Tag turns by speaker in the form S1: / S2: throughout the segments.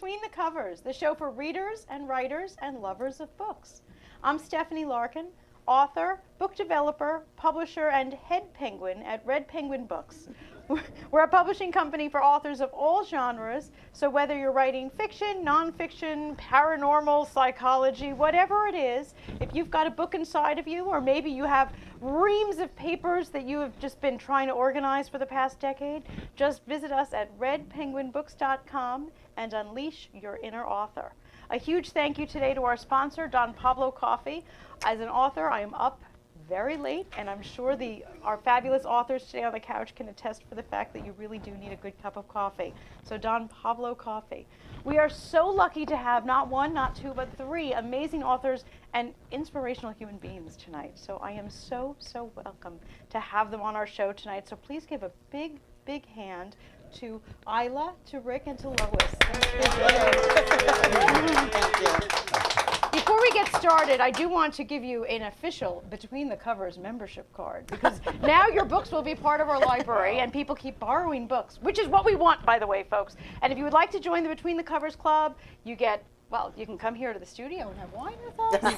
S1: Between the Covers, the show for readers and writers and lovers of books. I'm Stephanie Larkin, author, book developer, publisher, and head penguin at Red Penguin Books. We're a publishing company for authors of all genres, so whether you're writing fiction, nonfiction, paranormal, psychology, whatever it is, if you've got a book inside of you, or maybe you have reams of papers that you have just been trying to organize for the past decade, just visit us at redpenguinbooks.com and unleash your inner author. A huge thank you today to our sponsor, Don Pablo Coffee. As an author, I am up very late, and I'm sure our fabulous authors today on the couch can attest for the fact that you really do need a good cup of coffee. So Don Pablo Coffee. We are so lucky to have not one, not two, but three amazing authors and inspirational human beings tonight. So I am so, so welcome to have them on our show tonight. So please give a big, big hand to Isla, to Rick, and to Lois.
S2: Thank you.
S1: Before we get started, I do want to give you an official Between the Covers membership card, because now your books will be part of our library and people keep borrowing books, which is what we want, by the way, folks. And if you would like to join the Between the Covers Club, you get, well, you can come here to the studio and have wine with us.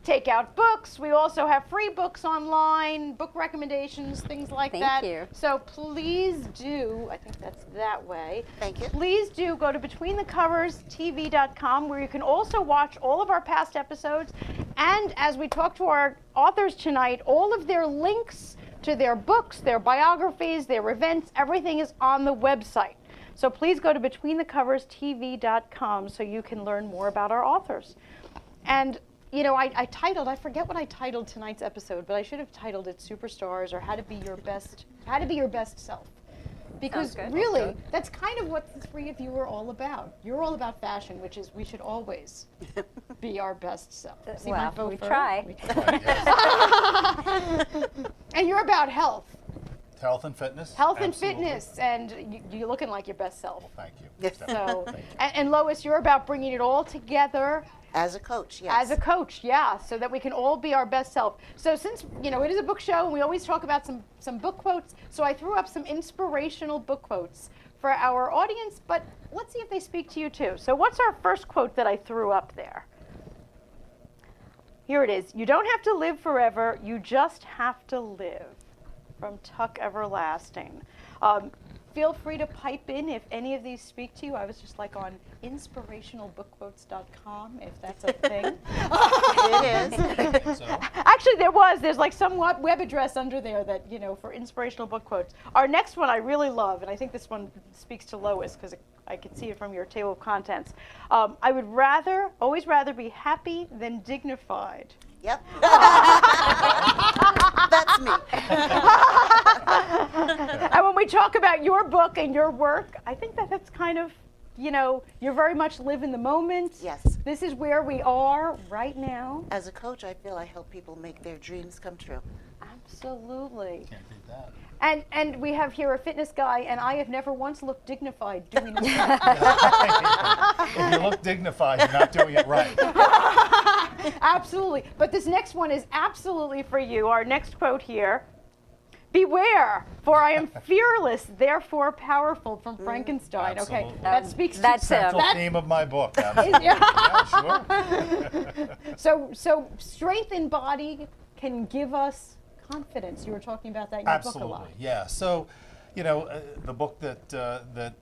S1: Take out books. We also have free books online, book recommendations, things like that.
S3: Thank you.
S1: So please do, I think that's that way.
S2: Thank you.
S1: Please do go to BetweenTheCoversTV.com, where you can also watch all of our past episodes. And as we talk to our authors tonight, all of their links to their books, their biographies, their events, everything is on the website. So please go to BetweenTheCoversTV.com so you can learn more about our authors. And you know, I forget what I titled tonight's episode, but I should have titled it Superstars or How to Be Your Best Self. Because really, that's kind of what the three of you are all about. You're all about fashion, which is we should always be our best self. See my
S3: Well, we
S1: faux fur?
S3: try.
S1: And you're about health.
S4: Health and fitness.
S1: Health
S4: Absolutely.
S1: and fitness, and you're looking like your best self.
S4: Well, thank you.
S2: Yes.
S1: So,
S4: Thank you.
S1: and Lois, you're about bringing it all together
S2: As a coach, yes.
S1: as a coach, yeah, so that we can all be our best self. So since, you know, it is a book show and we always talk about some book quotes, so I threw up some inspirational book quotes for our audience, but let's see if they speak to you too. So what's our first quote that I threw up there? Here it is. You don't have to live forever, you just have to live. From Tuck Everlasting. Feel free to pipe in if any of these speak to you. I was just like on inspirationalbookquotes.com, if that's a thing.
S2: It is.
S4: So,
S1: Actually, there's like some web address under there that, you know, for inspirational book quotes. Our next one I really love, and I think this one speaks to Lois because I could see it from your table of contents. I would always rather be happy than dignified.
S2: Yep. That's me.
S1: And when we talk about your book and your work, I think that's kind of, you know, you're very much live in the moment.
S2: Yes.
S1: This is where we are right now.
S2: As a coach, I feel I help people make their dreams come true.
S1: Absolutely.
S4: can't beat that.
S1: And we have here a fitness guy, and I have never once looked dignified doing this.
S4: If you look dignified, you're not doing it right.
S1: Absolutely. But this next one is absolutely for you. Our next quote here. Beware, for I am fearless, therefore powerful, from Frankenstein. Okay,
S4: Absolutely.
S1: that speaks to
S3: That's
S4: Central
S3: him.
S4: theme of my book. Absolutely. Yeah, sure.
S1: So strength in body can give us confidence. You were talking about that in your book a lot.
S4: Absolutely, yeah. So, you know, the book that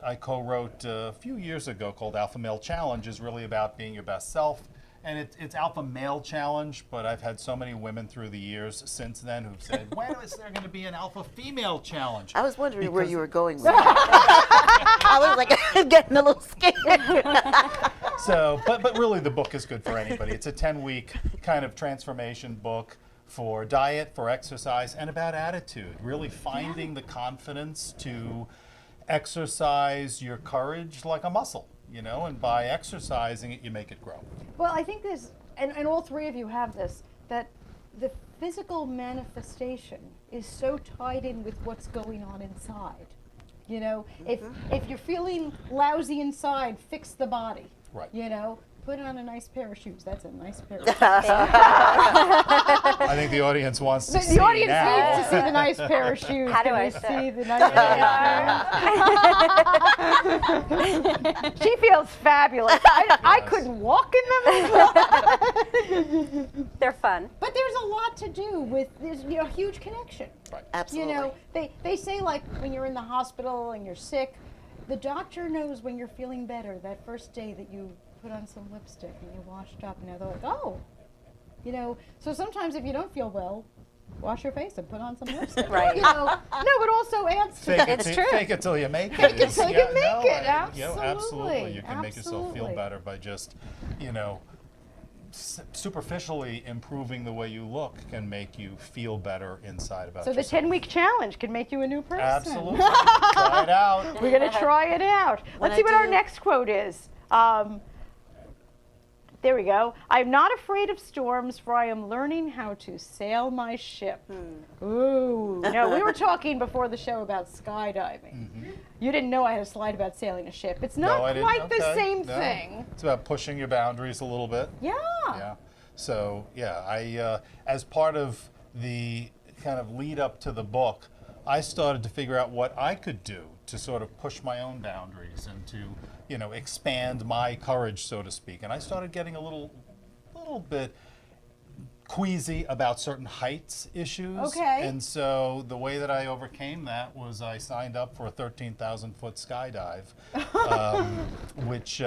S4: I co-wrote a few years ago called Alpha Male Challenge is really about being your best self. And it's Alpha Male Challenge, but I've had so many women through the years since then who've said, when is there going to be an Alpha Female Challenge?
S2: I was wondering where you were going with that. I was like getting a little scared.
S4: So, but really the book is good for anybody. It's a 10-week kind of transformation book for diet, for exercise, and about attitude. Really finding the confidence to exercise your courage like a muscle, you know, and by exercising it, you make it grow.
S1: Well, I think there's, and all three of you have this, that the physical manifestation is so tied in with what's going on inside. You know, if you're feeling lousy inside, fix the body.
S4: Right.
S1: You know, put on a nice pair of shoes. That's a nice pair of shoes.
S4: I think the audience wants to see
S1: The audience
S4: now.
S1: needs to see the nice pair of shoes.
S2: How do
S1: Can
S2: I
S1: you
S2: sit?
S1: see the nice pair of shoes? She feels fabulous. I couldn't walk in them.
S2: They're fun.
S1: But there's a lot to do with this, a huge connection.
S2: Absolutely.
S1: They say like when you're in the hospital and you're sick, the doctor knows when you're feeling better. That first day that you put on some lipstick and you washed up, they're like, oh, So sometimes if you don't feel well, wash your face and put on some lipstick.
S2: Right.
S1: No, it also adds to
S4: Fake it till you make it.
S1: Fake it till you make it.
S4: Absolutely.
S1: Absolutely.
S4: You can make yourself feel
S1: Absolutely.
S4: better by just, superficially improving the way you look can make you feel better inside about
S1: So the
S4: yourself.
S1: 10-week challenge can make you a new person.
S4: Absolutely. Try it out.
S1: We're going to try it out.
S2: When
S1: Let's see
S2: I
S1: what our
S2: do-
S1: next quote is. There we go. I'm not afraid of storms, for I am learning how to sail my ship. Ooh. No, we were talking before the show about skydiving. You didn't know I had a slide about sailing a ship. It's not
S4: No, I didn't.
S1: quite the
S4: Okay.
S1: same
S4: No.
S1: thing.
S4: It's about pushing your boundaries a little bit.
S1: Yeah.
S4: Yeah. So I as part of the kind of lead up to the book, I started to figure out what I could do to sort of push my own boundaries and to expand my courage, so to speak. And I started getting a little bit queasy about certain heights issues.
S1: Okay.
S4: And so the way that I overcame that was I signed up for a 13,000-foot skydive, which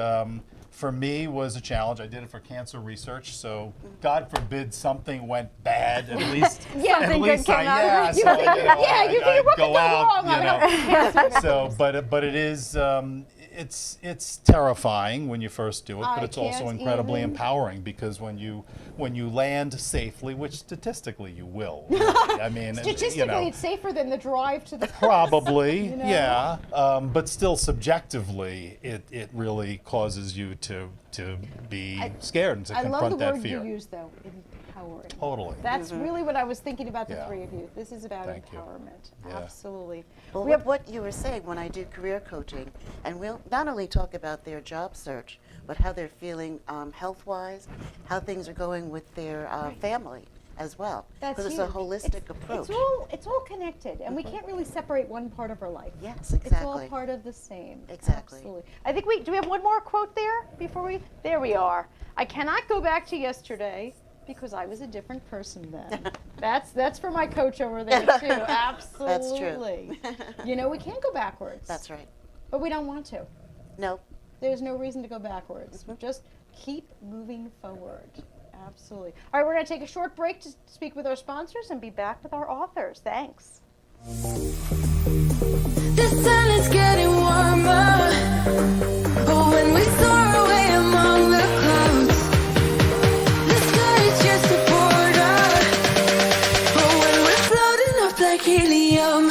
S4: for me was a challenge. I did it for cancer research, so God forbid something went bad. At least,
S1: Something good came out of it.
S4: so,
S1: what could
S4: go
S1: go
S4: out,
S1: wrong?
S4: So, but it is. It's terrifying when you first do it, but
S1: I
S4: it's also
S1: can't
S4: incredibly
S1: even-
S4: empowering because when you land safely, which statistically you will, really. I mean,
S1: Statistically, it's safer than the drive to the
S4: probably,
S1: You know?
S4: yeah, but still subjectively, it really causes you to be scared and to
S1: I love
S4: confront
S1: the
S4: that
S1: word
S4: fear.
S1: you use, though, empowering.
S4: Totally.
S1: That's really what I was thinking about the
S4: Yeah.
S1: three of you. This is about
S4: Thank you.
S1: empowerment.
S4: Yeah.
S1: Absolutely.
S2: Well,
S1: We have-
S2: what you were saying when I do career coaching, and we'll not only talk about their job search, but how they're feeling health-wise, how things are going with their family as well.
S1: That's
S2: Because it's a
S1: huge.
S2: holistic approach.
S1: It's all connected, and we can't really separate one part of our life.
S2: Yes,
S1: It's all
S2: exactly.
S1: part of the same.
S2: Exactly.
S1: Absolutely. I think do we have one more quote there before we? There we are. I cannot go back to yesterday because I was a different person then. That's for my coach over there too. Absolutely. We can't go backwards.
S2: That's right.
S1: But we don't want to.
S2: No,
S1: There's no reason to go backwards. Just keep moving forward. Absolutely. All right, we're going to take a short break to speak with our sponsors and be back with our authors. Thanks.
S3: The sun is getting warmer, but when we soar away among the clouds, the sky is just a border, but when we're floating up like helium.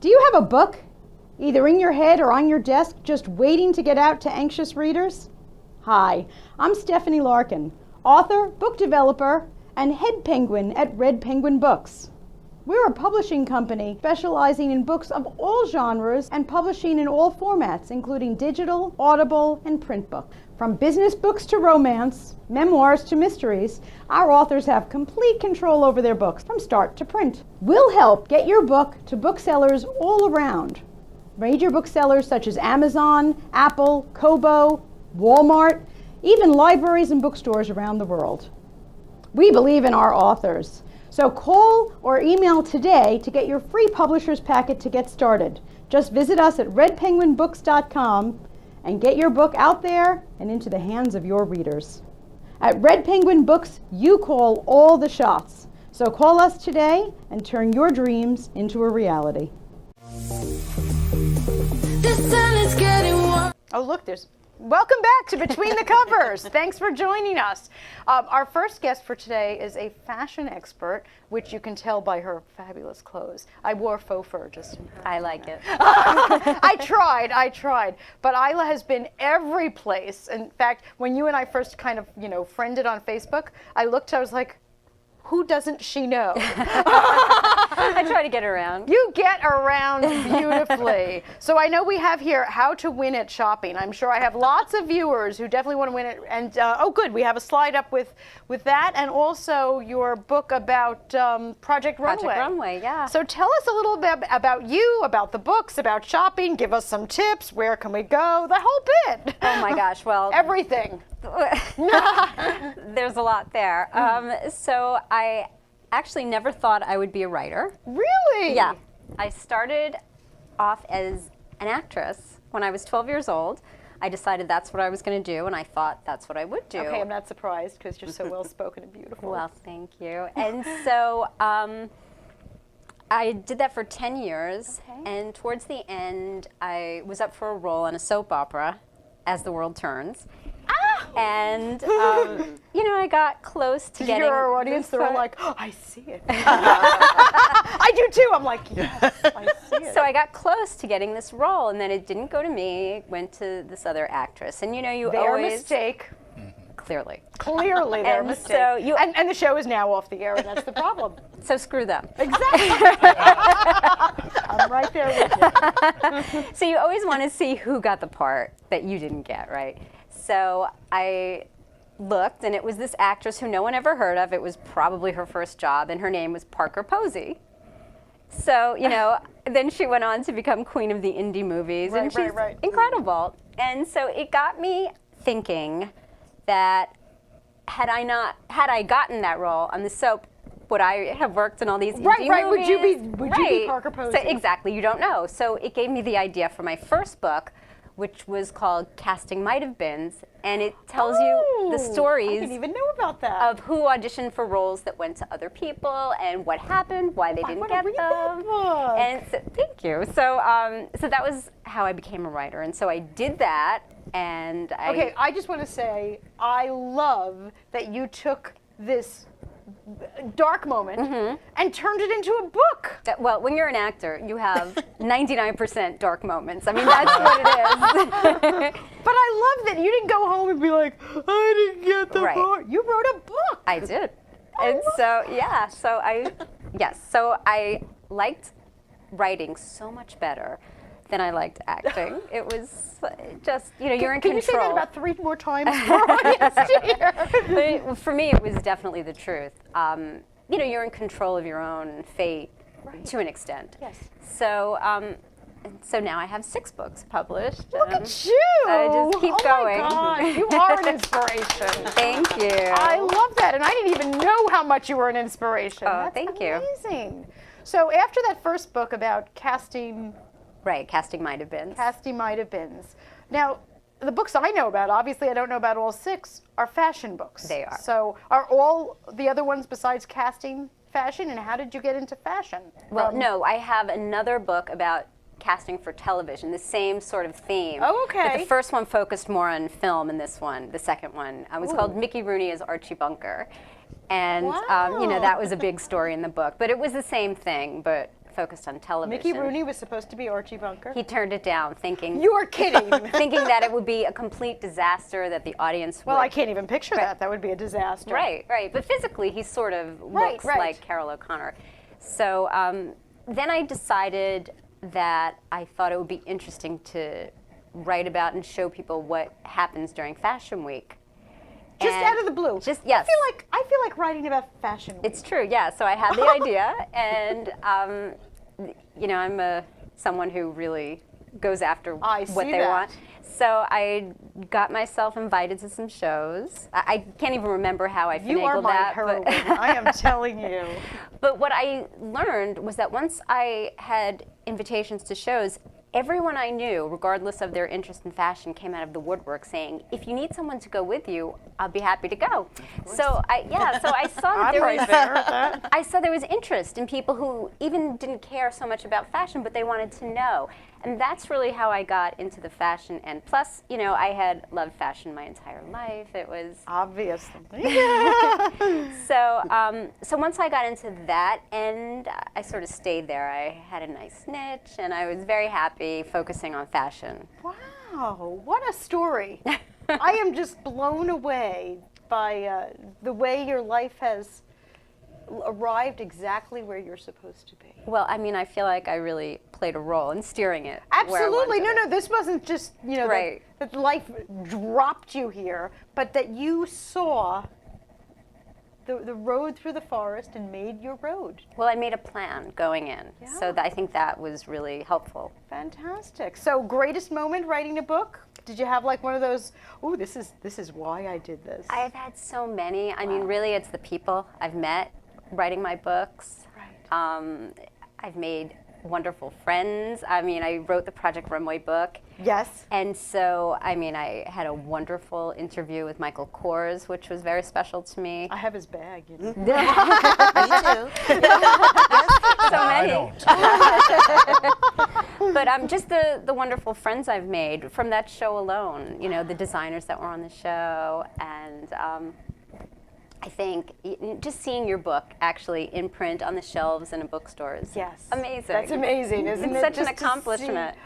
S1: Do you have a book, either in your head or on your desk, just waiting to get out to anxious readers? Hi, I'm Stephanie Larkin, author, book developer, and head penguin at Red Penguin Books. We're a publishing company specializing in books of all genres and publishing in all formats, including digital, audible, and print books. From business books to romance, memoirs to mysteries, our authors have complete control over their books from start to print. We'll help get your book to booksellers all around. major booksellers such as Amazon, Apple, Kobo, Walmart, even libraries and bookstores around the world. We believe in our authors. So call or email today to get your free publisher's packet to get started. Just visit us at redpenguinbooks.com and get your book out there and into the hands of your readers. At Red Penguin Books, you call all the shots. So call us today and turn your dreams into a reality.
S3: The sun is getting warm.
S1: Oh, look, welcome back to Between the Covers. Thanks for joining us. Our first guest for today is a fashion expert, which you can tell by her fabulous clothes. I wore faux fur just in her.
S5: I like it.
S1: I tried. But Isla has been every place. In fact, when you and I first kind of, friended on Facebook, I was like, who doesn't she know?
S5: I try to get around.
S1: You get around beautifully. So I know we have here how to win at shopping. I'm sure I have lots of viewers who definitely want to win it. And oh, good, we have a slide up with that, and also your book about Project Runway.
S5: Project Runway, yeah.
S1: So tell us a little bit about you, about the books, about shopping. Give us some tips. Where can we go? The whole bit.
S5: Oh my gosh, well.
S1: Everything.
S5: There's a lot there. So I actually never thought I would be a writer.
S1: Really?
S5: Yeah. I started off as an actress when I was 12 years old. I decided that's what I was going to do, and I thought that's what I would do.
S1: Okay, I'm not surprised because you're so well spoken and beautiful.
S5: Well, thank you. And so I did that for 10 years, and towards the end, I was up for a role in a soap opera, As the World Turns. And, I got close to getting...
S1: Your audience, they were like, oh, I see it. I do too. I'm like, yes, I see it.
S5: So I got close to getting this role, and then it didn't go to me. It went to this other actress. And, you
S1: Their
S5: always...
S1: mistake.
S5: Clearly.
S1: Clearly their
S5: And
S1: mistake.
S5: so
S1: and the show is now off the air, and that's the problem.
S5: So screw them.
S1: Exactly. I'm right there with you.
S5: So you always want to see who got the part that you didn't get, right? So I looked, and it was this actress who no one ever heard of. It was probably her first job, and her name was Parker Posey. So, then she went on to become queen of the indie movies, and she's incredible. And so it got me thinking that had I gotten that role on the soap, would I have worked in all these indie movies?
S1: Right. Would you be Parker Posey?
S5: So exactly, you don't know. So it gave me the idea for my first book, which was called Casting Might Have Beens, and it tells you the stories
S1: I didn't even know about that.
S5: of who auditioned for roles that went to other people and what happened, why they didn't get them.
S1: That book.
S5: And so, thank you. So, so that was how I became a writer, and so I did that, and
S1: Okay, I just want to say I love that you took this dark moment and turned it into a book.
S5: Well, when you're an actor, you have 99% dark moments. I mean, that's what it is.
S1: But I love that you didn't go home and be like, I didn't get the
S5: Right.
S1: part. You wrote a book.
S5: I did. And so, yeah, so I liked writing so much better than I liked acting. It was just, you're in
S1: Can
S5: control.
S1: you say that about 3 more times for our audience to hear?
S5: But for me, it was definitely the truth. You're in control of your own fate to an extent.
S1: Yes.
S5: So, so now I have 6 books published.
S1: Look at you.
S5: I just keep going.
S1: Oh my God, you are an inspiration.
S5: Thank you.
S1: I love that, and I didn't even know how much you were an inspiration.
S5: Oh,
S1: That's
S5: thank you.
S1: amazing. So after that first book about casting
S5: Casting Might Have Been.
S1: Might Have Beens. Now, the books I know about, obviously I don't know about all 6, are fashion books.
S5: They are.
S1: So are all the other ones besides casting fashion, and how did you get into fashion?
S5: Well, no, I have another book about casting for television, the same sort of theme.
S1: Oh, okay.
S5: But the first one focused more on film, and this one, the second one, was called Mickey Rooney as Archie Bunker. And, that was a big story in the book. But it was the same thing, but focused on television.
S1: Mickey Rooney was supposed to be Archie Bunker?
S5: He turned it down, thinking...
S1: You are kidding.
S5: thinking that it would be a complete disaster, that the audience would...
S1: Well, I can't even picture that. That would be a disaster.
S5: Right. But physically, he sort of looks like Carol O'Connor. So then I decided that I thought it would be interesting to write about and show people what happens during Fashion Week.
S1: Just out of the blue.
S5: Just, yes.
S1: I feel like writing about fashion week.
S5: It's true, yeah. So I had the idea, and I'm someone who really goes after
S1: I
S5: what
S1: see
S5: they
S1: that.
S5: want. So I got myself invited to some shows. I can't even remember how I finagled
S1: You are my
S5: that.
S1: heroine.
S5: But
S1: I am telling you.
S5: But what I learned was that once I had invitations to shows, everyone I knew, regardless of their interest in fashion, came out of the woodwork saying, if you need someone to go with you, I'll be happy to go. So I saw that there was I saw there was interest in people who even didn't care so much about fashion, but they wanted to know. And that's really how I got into the fashion. And plus, you know, I had loved fashion my entire life. It was
S1: Obviously.
S5: so once I got into that, and I sort of stayed there. I had a nice niche, and I was very happy focusing on fashion.
S1: Wow, what a story. I am just blown away by the way your life has arrived exactly where you're supposed to be.
S5: Well, I mean, I feel like I really played a role in steering it. where I
S1: Absolutely.
S5: wanted
S1: No,
S5: it.
S1: this wasn't just, you know,
S5: Right.
S1: that life dropped you here, but that you saw the road through the forest and made your road.
S5: Well, I made a plan going in,
S1: Yeah.
S5: so I think that was really helpful.
S1: Fantastic. So, greatest moment writing a book? Did you have like one of those, oh, this is why I did this?
S5: I've had so many. I mean, really, it's the people I've met writing my books.
S1: Right.
S5: I've made wonderful friends. I mean, I wrote the Project Runway book.
S1: Yes.
S5: And so, I mean, I had a wonderful interview with Michael Kors, which was very special to me.
S1: I have his bag, you know.
S2: Me too.
S5: So
S4: I
S5: many.
S4: don't.
S5: But just the wonderful friends I've made from that show alone, you know, the designers that were on the show. And I think just seeing your book actually in print on the shelves in a bookstore is
S1: Yes.
S5: amazing.
S1: That's amazing, isn't
S5: It's
S1: it?
S5: such an
S1: Just to see-
S5: accomplishment.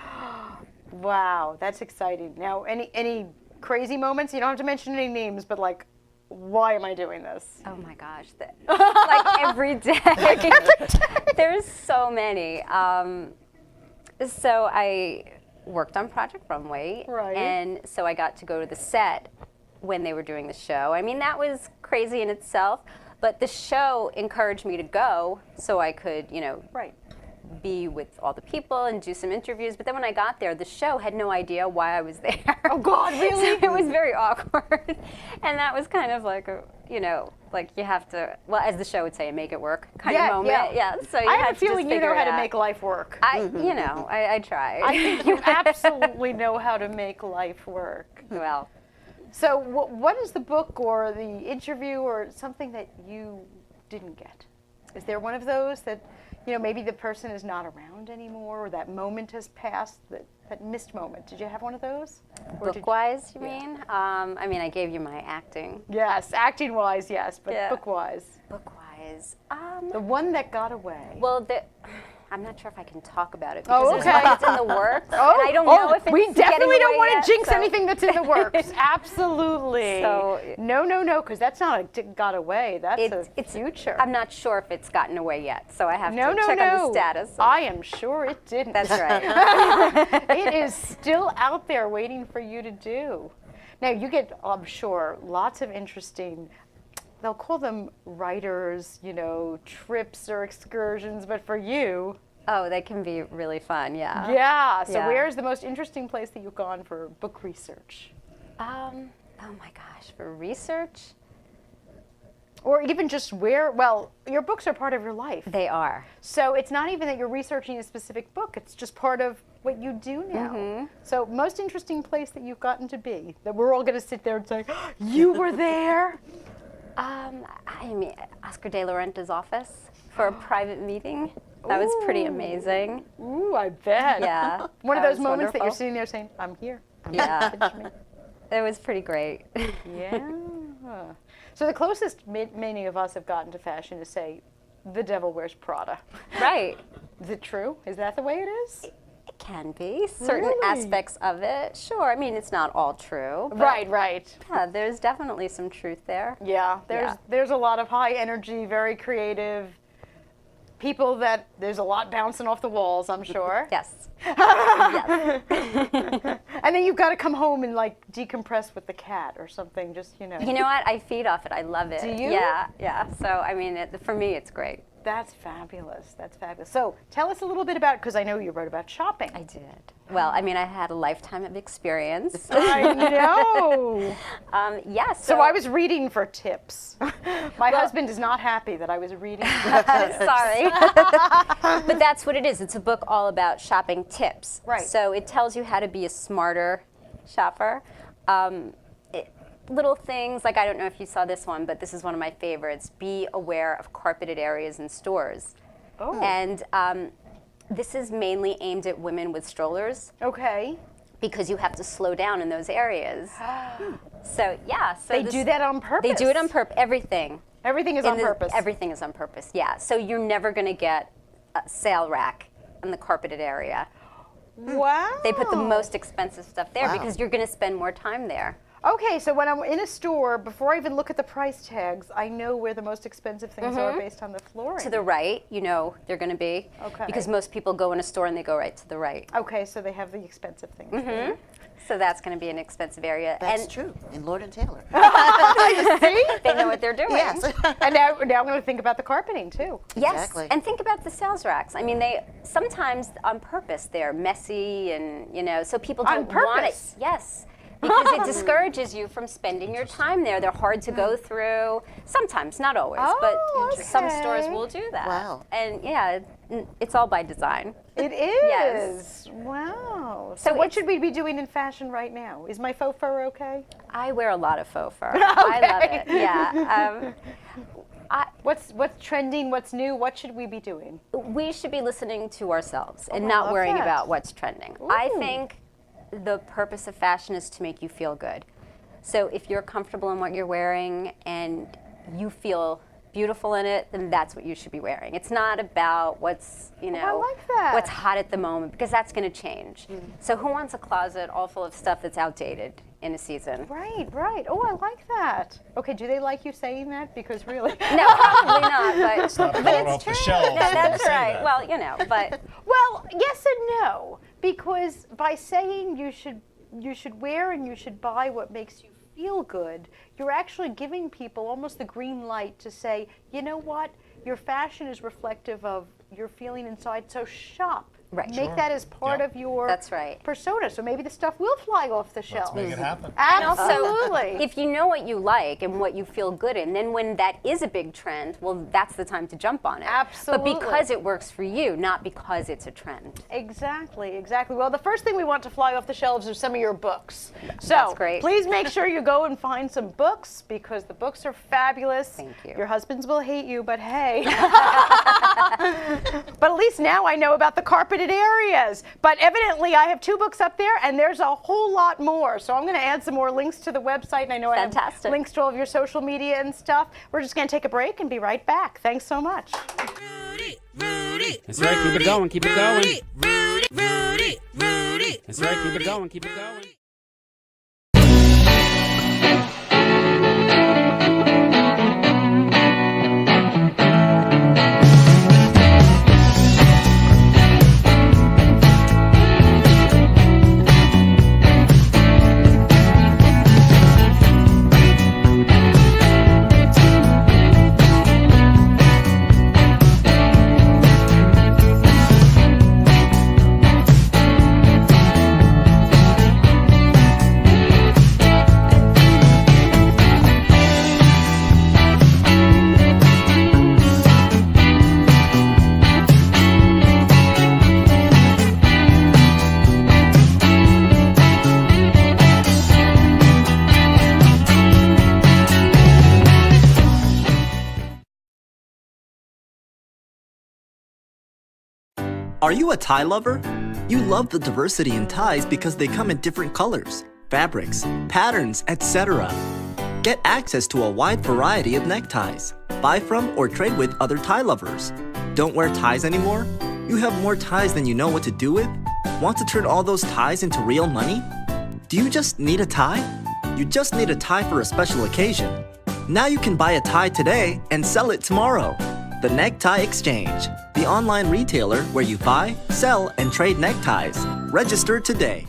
S1: Wow, that's exciting. Now, any crazy moments? You don't have to mention any names, but like, why am I doing this?
S5: Oh my gosh, like every day. There's so many. So I worked on Project Runway,
S1: Right.
S5: and so I got to go to the set when they were doing the show. I mean, that was crazy in itself, but the show encouraged me to go so I could, you know,
S1: Right.
S5: be with all the people and do some interviews. But then when I got there, the show had no idea why I was there.
S1: Oh God, really?
S5: So it was very awkward. And that was kind of like a, you know, like you have to, well, as the show would say, make it work kind of moment. Yeah. So you
S1: I
S5: have
S1: have a
S5: to
S1: feeling
S5: just
S1: you know
S5: figure
S1: how
S5: it
S1: to
S5: out.
S1: make life work.
S5: You know, I try.
S1: I think you absolutely know how to make life work.
S5: Well,
S1: So, what is the book or the interview or something that you didn't get? Is there one of those that, you know, maybe the person is not around anymore, or that moment has passed, that missed moment? Did you have one of those? Or did-
S5: book-wise, you mean? I mean, I gave you my acting.
S1: Yes, acting wise, yes, but
S5: Yeah.
S1: book wise,
S5: Book-wise,
S1: the one that got away.
S5: well, I'm not sure if I can talk about it
S1: Oh,
S5: because there's
S1: okay.
S5: one that's in the works. and I don't know if it's
S1: we definitely
S5: getting
S1: don't
S5: away
S1: want
S5: yet,
S1: to jinx
S5: so-
S1: anything that's in the works. Absolutely.
S5: So-
S1: no, because that's not a got away. That's
S5: It's
S1: a future.
S5: I'm not sure if it's gotten away yet, so I have
S1: no,
S5: to
S1: no,
S5: check
S1: no.
S5: on the status.
S1: I am sure it didn't.
S5: That's right.
S1: It is still out there waiting for you to do. Now, you get, I'm sure, lots of interesting, they'll call them writers, you know, trips or excursions, but for you,
S5: Oh, they can be really fun, yeah.
S1: yeah. So
S5: Yeah.
S1: where's the most interesting place that you've gone for book research?
S5: Oh my gosh, for research?
S1: Or even just where, well, your books are part of your life.
S5: They are.
S1: So it's not even that you're researching a specific book, it's just part of what you do now.
S5: Mm-hmm.
S1: So most interesting place that you've gotten to be, that we're all gonna sit there and say, you were there?
S5: I mean, Oscar de la Renta's office for a private meeting. That was pretty amazing.
S1: Ooh, I bet.
S5: Yeah,
S1: One of
S5: that
S1: those
S5: was
S1: moments that you're
S5: wonderful.
S1: sitting there saying, I'm here.
S5: Yeah,
S1: Pinch me.
S5: it was pretty great.
S1: Yeah. So the closest many of us have gotten to fashion is say, the devil wears Prada.
S5: Right.
S1: Is it true? Is that the way it is?
S5: It can be certain
S1: Really?
S5: aspects of it. Sure. I mean, it's not all true. But
S1: Right.
S5: Yeah, there's definitely some truth there.
S1: Yeah, there's a lot of high energy, very creative people that there's a lot bouncing off the walls, I'm sure.
S5: Yes.
S1: And then you've got to come home and like decompress with the cat or something, just, you know.
S5: You know what? I feed off it. I love it.
S1: Do you?
S5: Yeah. So I mean, for me, it's great.
S1: That's fabulous. That's fabulous. So tell us a little bit about, because I know you wrote about shopping.
S5: I did. Well, I mean, I had a lifetime of experience.
S1: I know.
S5: Yes.
S1: So I was reading for tips. My husband is not happy that I was reading.
S5: Sorry. But that's what it is. It's a book all about shopping tips.
S1: Right.
S5: So it tells you how to be a smarter shopper. Little things, like I don't know if you saw this one, but this is one of my favorites. Be aware of carpeted areas in stores.
S1: Oh.
S5: And this is mainly aimed at women with strollers
S1: Okay.
S5: because you have to slow down in those areas. So yeah. So
S1: They do that on purpose.
S5: They do it on purpose. Everything.
S1: Everything is on purpose.
S5: Everything is on purpose, yeah. So you're never going to get a sale rack in the carpeted area.
S1: Wow.
S5: They put the most expensive stuff there
S2: Wow.
S5: because you're going to spend more time there.
S1: Okay, so when I'm in a store, before I even look at the price tags, I know where the most expensive things are based on the flooring.
S5: To the right, you know they're going to be.
S1: Okay.
S5: Because most people go in a store and they go right to the right.
S1: Okay, so they have the expensive things. there.
S5: So that's going to be an expensive area.
S2: That's
S5: and
S2: true. In Lord and Taylor.
S1: See?
S5: they know what they're doing.
S2: Yes.
S1: And now I'm going to think about the carpeting too.
S5: Yes,
S2: Exactly.
S5: and think about the sales racks. I mean, they sometimes on purpose they're messy, and so people
S1: On
S5: don't want it.
S1: purpose?
S5: Yes, because it discourages you from spending your time there. They're hard to go through. Sometimes, not always, but
S1: Oh,
S5: some
S1: okay.
S5: stores will do that.
S2: Wow.
S5: And yeah, it's all by design.
S1: It is.
S5: Yes.
S1: Wow.
S5: So
S1: So what
S5: it's-
S1: should we be doing in fashion right now? Is my faux fur okay?
S5: I wear a lot of faux fur. I love
S1: Okay.
S5: it. Yeah.
S1: What's trending? What's new? What should we be doing?
S5: We should be listening to ourselves and
S1: I
S5: not
S1: love
S5: worrying
S1: that.
S5: about what's trending. I
S1: Ooh.
S5: think the purpose of fashion is to make you feel good. So if you're comfortable in what you're wearing and you feel beautiful in it, then that's what you should be wearing. It's not about what's,
S1: I like that.
S5: what's hot at the moment, because that's going to change. So who wants a closet all full of stuff that's outdated in a season?
S1: Right, right. Oh, I like that. Okay, do they like you saying that? Because really.
S5: No, probably not, but,
S4: Not
S5: but
S4: falling
S5: it's
S4: off the
S5: true.
S4: shelves
S5: No,
S4: when
S5: that's
S4: you say
S5: right.
S4: that.
S5: Well, but
S1: Well, yes and no, because by saying you should wear and you should buy what makes you feel good, you're actually giving people almost the green light to say, you know what, your fashion is reflective of your feeling inside, so shop.
S5: Right.
S1: Make
S4: Sure.
S1: that as part
S4: Yep.
S1: of your
S5: That's right.
S1: persona. So maybe the stuff will fly off the
S4: Let's
S1: shelf.
S4: make it happen.
S5: And also,
S1: Absolutely.
S5: if you know what you like and what you feel good in, then when that is a big trend, well, that's the time to jump on it.
S1: Absolutely.
S5: But because it works for you, not because it's a trend.
S1: Exactly, exactly. Well, the first thing we want to fly off the shelves are some of your books. So
S5: That's great.
S1: please make sure you go and find some books because the books are fabulous.
S5: Thank you.
S1: Your husbands will hate you, but hey. But at least now I know about the carpeted areas. But evidently I have 2 books up there and there's a whole lot more. So I'm going to add some more links to the website, and I know I have
S5: Fantastic.
S1: links to all of your social media and stuff. We're just going to take a break and be right back. Thanks so much.
S6: That's right, keep it going, keep it going. That's right, keep it going, keep it going.
S7: Are you a tie lover? You love the diversity in ties because they come in different colors, fabrics, patterns, etc. Get access to a wide variety of neckties. Buy from or trade with other tie lovers. Don't wear ties anymore? You have more ties than you know what to do with? Want to turn all those ties into real money? Do you just need a tie? You just need a tie for a special occasion. Now you can buy a tie today and sell it tomorrow. The Necktie Exchange, the online retailer where you buy, sell, and trade neckties. Register today.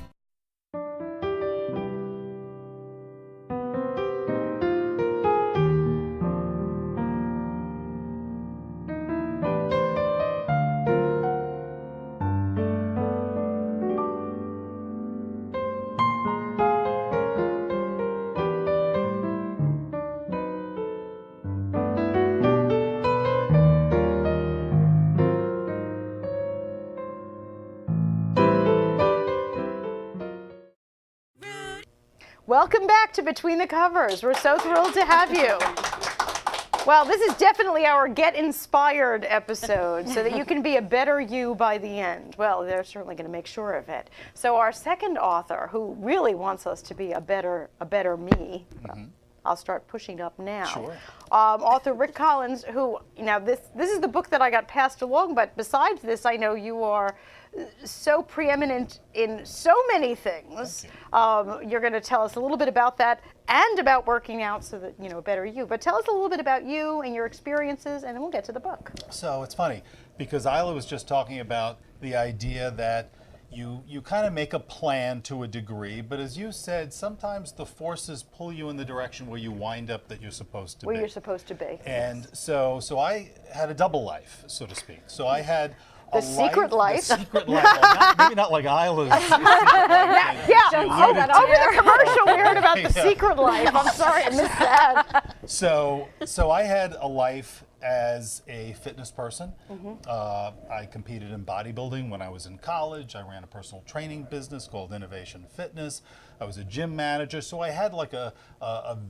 S1: Welcome back to Between the Covers. We're so thrilled to have you. Well, this is definitely our Get Inspired episode so that you can be a better you by the end. Well, they're certainly going to make sure of it. So our second author, who really wants us to be a better me, I'll start pushing up now.
S4: Sure.
S1: Author Rick Collins, who, now this is the book that I got passed along, but besides this, I know you are so preeminent in so many things. You're going to tell us a little bit about that and about working out so that, better you. But tell us a little bit about you and your experiences, and then we'll get to the book.
S4: So it's funny because Isla was just talking about the idea that you kind of make a plan to a degree, but as you said, sometimes the forces pull you in the direction where you wind up that you're supposed to be.
S1: Where you're supposed to be.
S4: And so I had a double life, so to speak. So I had
S1: The secret life.
S4: The secret life. Well, maybe not like Isla's.
S1: Yeah, over the commercial we heard about the
S4: Yeah.
S1: secret life. I'm sorry, I missed that.
S4: So I had a life as a fitness person. I competed in bodybuilding when I was in college. I ran a personal training business called Innovation Fitness. I was a gym manager, so I had like a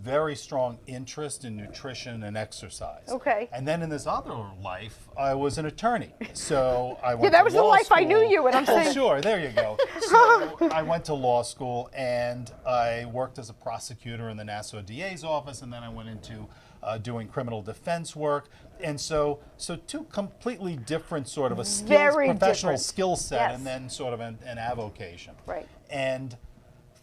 S4: very strong interest in nutrition and exercise.
S1: Okay.
S4: And then in this other life, I was an attorney. So I went
S1: that
S4: to
S1: was the
S4: law
S1: life I knew
S4: school.
S1: you, and I'm saying-
S4: Sure, there you go. So I went to law school and I worked as a prosecutor in the Nassau DA's office, and then I went into doing criminal defense work. And so two completely different sort of a skills,
S1: Very
S4: professional
S1: different.
S4: skill set,
S1: Yes.
S4: and then sort of an avocation.
S1: Right.
S4: And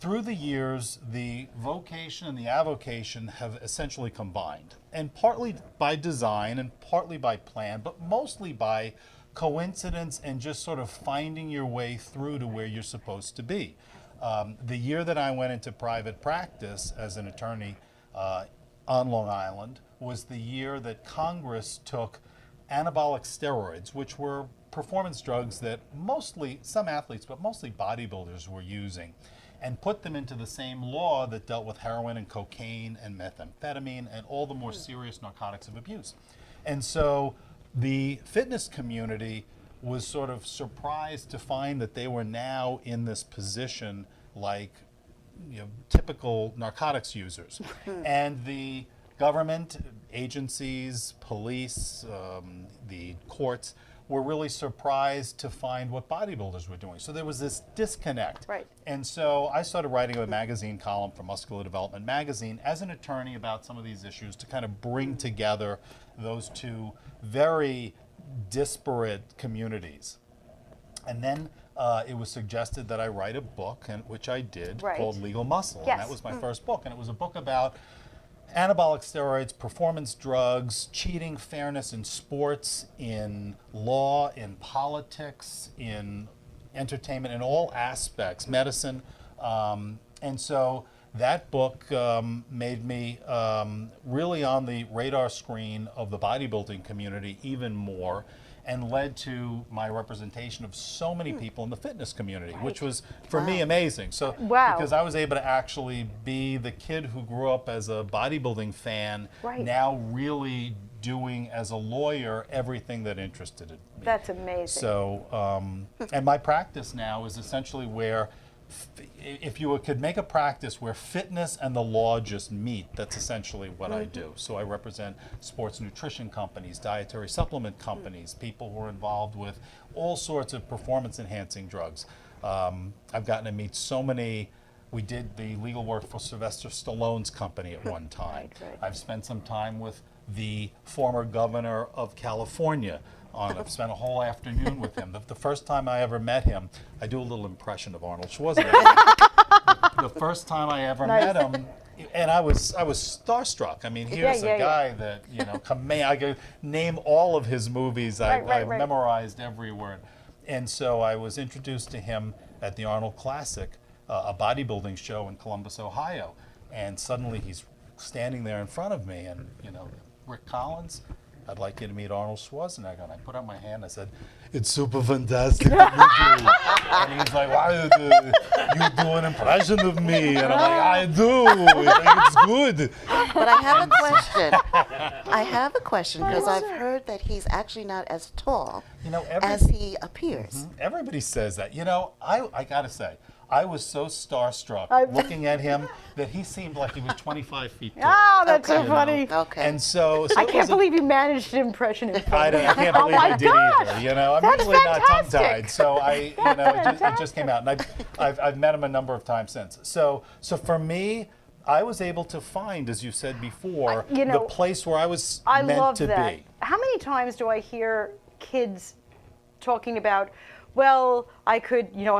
S4: through the years, the vocation and the avocation have essentially combined, and partly by design and partly by plan, but mostly by coincidence and just sort of finding your way through to where you're supposed to be. The year that I went into private practice as an attorney on Long Island was the year that Congress took anabolic steroids, which were performance drugs that mostly, some athletes, but mostly bodybuilders were using, and put them into the same law that dealt with heroin and cocaine and methamphetamine and all the more serious narcotics of abuse. And so the fitness community was sort of surprised to find that they were now in this position like typical narcotics users. And the government, agencies, police, the courts were really surprised to find what bodybuilders were doing. So there was this disconnect.
S1: Right.
S4: And so I started writing a magazine column for Muscular Development Magazine as an attorney about some of these issues to kind of bring together those two very disparate communities. And then it was suggested that I write a book, which I did,
S1: Right.
S4: called Legal Muscle.
S1: Yes.
S4: And that was my first book. And it was a book about anabolic steroids, performance drugs, cheating, fairness in sports, in law, in politics, in entertainment, in all aspects, medicine. And so that book made me really on the radar screen of the bodybuilding community even more, and led to my representation of so many people in the fitness community, which was, for me, amazing. So,
S1: Wow.
S4: because I was able to actually be the kid who grew up as a bodybuilding fan,
S1: Right.
S4: now really doing, as a lawyer, everything that interested me.
S1: That's amazing.
S4: So, and my practice now is essentially where, if you could make a practice where fitness and the law just meet, that's essentially what I do. So I represent sports nutrition companies, dietary supplement companies, people who are involved with all sorts of performance enhancing drugs. I've gotten to meet so many. We did the legal work for Sylvester Stallone's company at one time.
S1: Right.
S4: I've spent some time with the former governor of California. I've spent a whole afternoon with him. The first time I ever met him, I do a little impression of Arnold Schwarzenegger. The first time I ever met him, and I was starstruck. I mean, here's a guy that I could name all of his movies. I've memorized every word. And so I was introduced to him at the Arnold Classic, a bodybuilding show in Columbus, Ohio, and suddenly he's standing there in front of me, and Rick Collins, I'd like you to meet Arnold Schwarzenegger. And I put up my hand, I said, "It's super fantastic what you do." And he's like, "Why you do an impression of me?" And I'm like, "I do, I think it's good."
S2: But I have a question. I have a question because I've heard that he's actually not as tall as he appears.
S4: Everybody says that. I gotta say, I was so starstruck looking at him that he seemed like he was 25 feet tall.
S1: Oh, that's so
S2: Okay.
S1: funny.
S2: Okay.
S4: And so
S1: I
S4: it
S1: can't
S4: was a-
S1: believe you managed an impression in
S4: I can't
S1: Oh
S4: believe
S1: my
S4: I did
S1: gosh,
S4: either. You know, I'm
S1: that's
S4: usually not
S1: fantastic.
S4: tongue-tied, so it just came out, and I've met him a number of times since. So for me, I was able to find, as you said before,
S1: you know,
S4: the place where I was
S1: I
S4: meant
S1: love
S4: to
S1: that.
S4: be.
S1: How many times do I hear kids talking about, well, I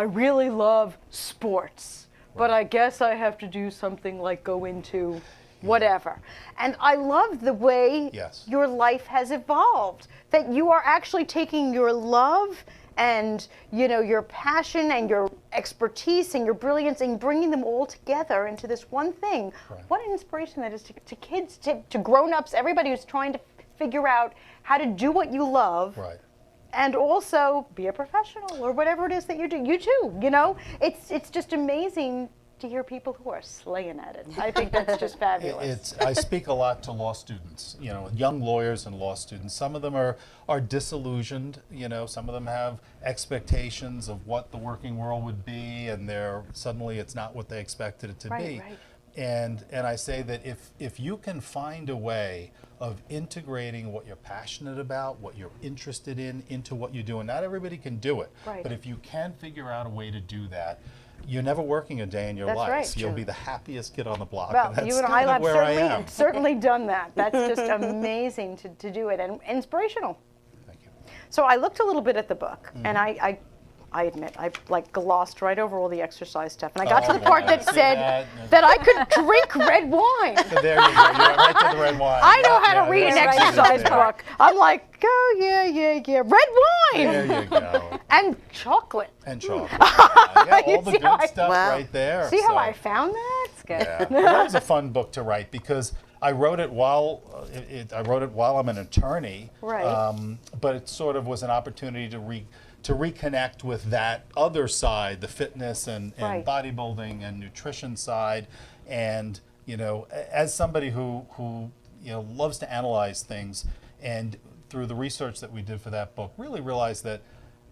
S1: really love sports, but I guess I have to do something like go into whatever. And I love the way
S4: Yes.
S1: your life has evolved, that you are actually taking your love and your passion and your expertise and your brilliance and bringing them all together into this one thing.
S4: Right.
S1: What an inspiration that is to kids, to grown-ups, everybody who's trying to figure out how to do what you love.
S4: Right.
S1: And also be a professional or whatever it is that you do. You too, it's just amazing to hear people who are slaying at it. I think that's just fabulous.
S4: I speak a lot to law students, young lawyers and law students. Some of them are disillusioned, some of them have expectations of what the working world would be, and suddenly it's not what they expected it to be.
S1: Right.
S4: And I say that if you can find a way of integrating what you're passionate about, what you're interested in, into what you do, and not everybody can do it,
S1: Right.
S4: but if you can figure out a way to do that, you're never working a day in your
S1: That's
S4: life.
S1: right.
S4: You'll
S2: True.
S4: be the happiest kid on the block.
S1: Well,
S4: and that's
S1: you and
S4: kind
S1: I
S4: of
S1: have
S4: where I am.
S1: certainly done that. That's just amazing to do it and inspirational.
S4: Thank you.
S1: So I looked a little bit at the book,
S4: Mm-hmm.
S1: and I admit I glossed right over all the exercise stuff, and I got to the
S4: boy,
S1: part that
S4: see
S1: said that I could drink red wine.
S4: So there you go. You're right to the red wine.
S1: I know how
S4: Yeah,
S1: to read an
S4: that's
S1: exercise
S4: there.
S1: book. I'm like, oh yeah, red wine
S4: There you go.
S1: and chocolate.
S4: And chocolate. Yeah,
S1: You
S4: all the
S1: see how I-
S4: good stuff
S2: Wow.
S4: right there.
S1: See how
S4: So,
S1: I found that?
S5: It's good.
S4: Yeah. Well, that was a fun book to write because I wrote it while I'm an attorney.
S1: Right.
S4: But it sort of was an opportunity to reconnect with that other side, the fitness and
S1: Right.
S4: bodybuilding and nutrition side. And as somebody who loves to analyze things, and through the research that we did for that book, really realized that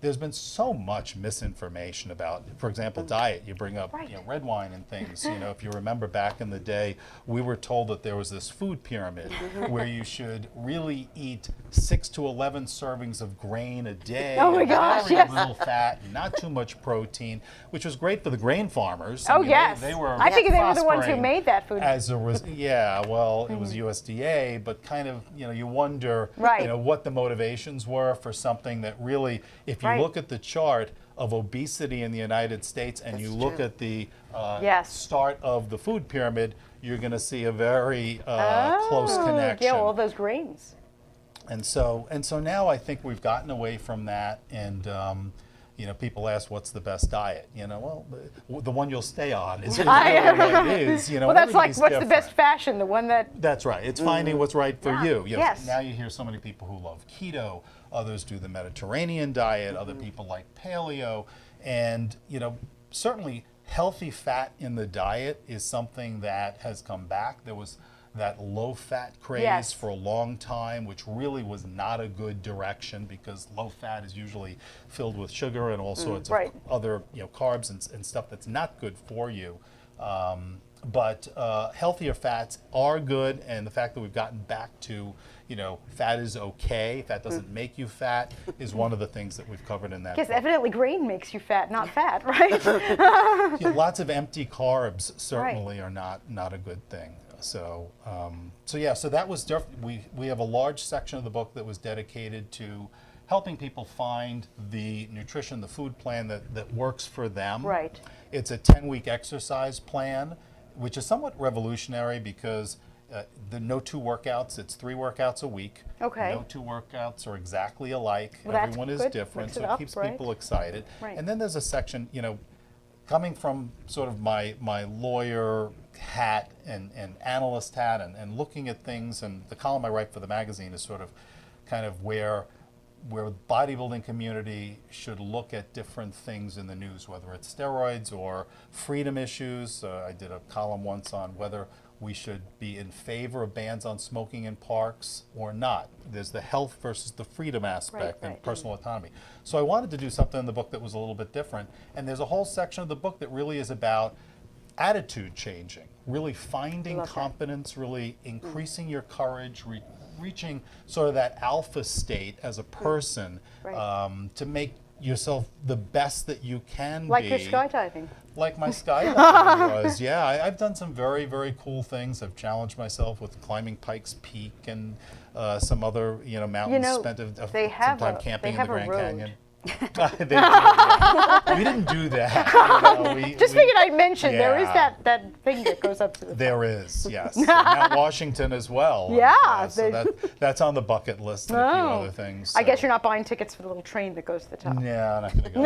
S4: there's been so much misinformation about, for example, diet. You bring up
S1: Right.
S4: red wine and things. If you remember back in the day, we were told that there was this food pyramid where you should really eat 6 to 11 servings of grain a day.
S1: Oh my
S4: and
S1: gosh,
S4: very
S1: yes.
S4: little fat, not too much protein, which was great for the grain farmers.
S1: Oh
S4: mean,
S1: yes.
S4: they were
S1: I figured they were the ones who
S4: prospering
S1: made that food.
S4: as a it was USDA, but kind of you wonder
S1: Right.
S4: what the motivations were for something that really, if you
S1: Right.
S4: look at the chart of obesity in the United States and you
S2: That's
S4: look
S2: true.
S4: at the
S1: Yes.
S4: start of the food pyramid, you're going to see a very close
S1: Oh,
S4: connection.
S1: Yeah, all those grains.
S4: And so now I think we've gotten away from that, and people ask, "What's the best diet?" Well, the one you'll stay on is really what it is.
S1: Well, that's like,
S4: everybody's
S1: what's the best
S4: different.
S1: fashion? The one that.
S4: That's right. It's finding what's right for
S1: Yeah.
S4: you.
S1: Yes.
S4: Now you hear so many people who love keto. Others do the Mediterranean diet. Other people like paleo, and certainly healthy fat in the diet is something that has come back. There was that low-fat craze
S1: Yes.
S4: for a long time, which really was not a good direction because low fat is usually filled with sugar and all sorts
S1: Right.
S4: of other carbs and stuff that's not good for you. But healthier fats are good, and the fact that we've gotten back to fat is okay, fat doesn't make you fat, is one of the things that we've covered in that
S1: Yes,
S4: book.
S1: evidently grain makes you fat, not fat, right?
S4: Lots of empty carbs certainly are not a good thing. So so that was we have a large section of the book that was dedicated to helping people find the nutrition, the food plan that works for them.
S1: Right.
S4: It's a 10-week exercise plan, which is somewhat revolutionary because the no 2 workouts, it's 3 workouts a week.
S1: Okay.
S4: No 2 workouts are exactly alike.
S1: Well, that's
S4: Everyone is
S1: good.
S4: different,
S1: Mix it
S4: so it
S1: up,
S4: keeps
S1: right.
S4: people excited.
S1: Right.
S4: And then there's a section, coming from sort of my lawyer hat and analyst hat and looking at things, and the column I write for the magazine is sort of kind of where the bodybuilding community should look at different things in the news, whether it's steroids or freedom issues. I did a column once on whether we should be in favor of bans on smoking in parks or not. There's the health versus the freedom aspect and
S1: right.
S4: personal autonomy. So I wanted to do something in the book that was a little bit different. And there's a whole section of the book that really is about attitude changing, really finding
S1: Love that.
S4: confidence, really increasing your courage, reaching sort of that alpha state as a person,
S1: Right.
S4: to make yourself the best that you can
S1: Like
S4: be.
S1: your skydiving.
S4: Like my skydiving was, yeah. I've done some very, very cool things. I've challenged myself with climbing Pikes Peak and some other, mountains. Spent
S1: they have
S4: some time
S1: a-
S4: camping
S1: they
S4: in the
S1: have a
S4: Grand
S1: road.
S4: Canyon. They do, yeah. We didn't do that.
S1: Just figured I'd mention there is
S4: Yeah.
S1: that thing that goes up to the top.
S4: There is, yes. And Mount Washington as well.
S1: Yeah,
S4: So
S1: they-
S4: that's on the bucket list and a few
S1: Oh.
S4: other things.
S1: I guess
S4: so.
S1: you're not buying tickets for the little train that goes to the top.
S4: Yeah, I'm not going to go.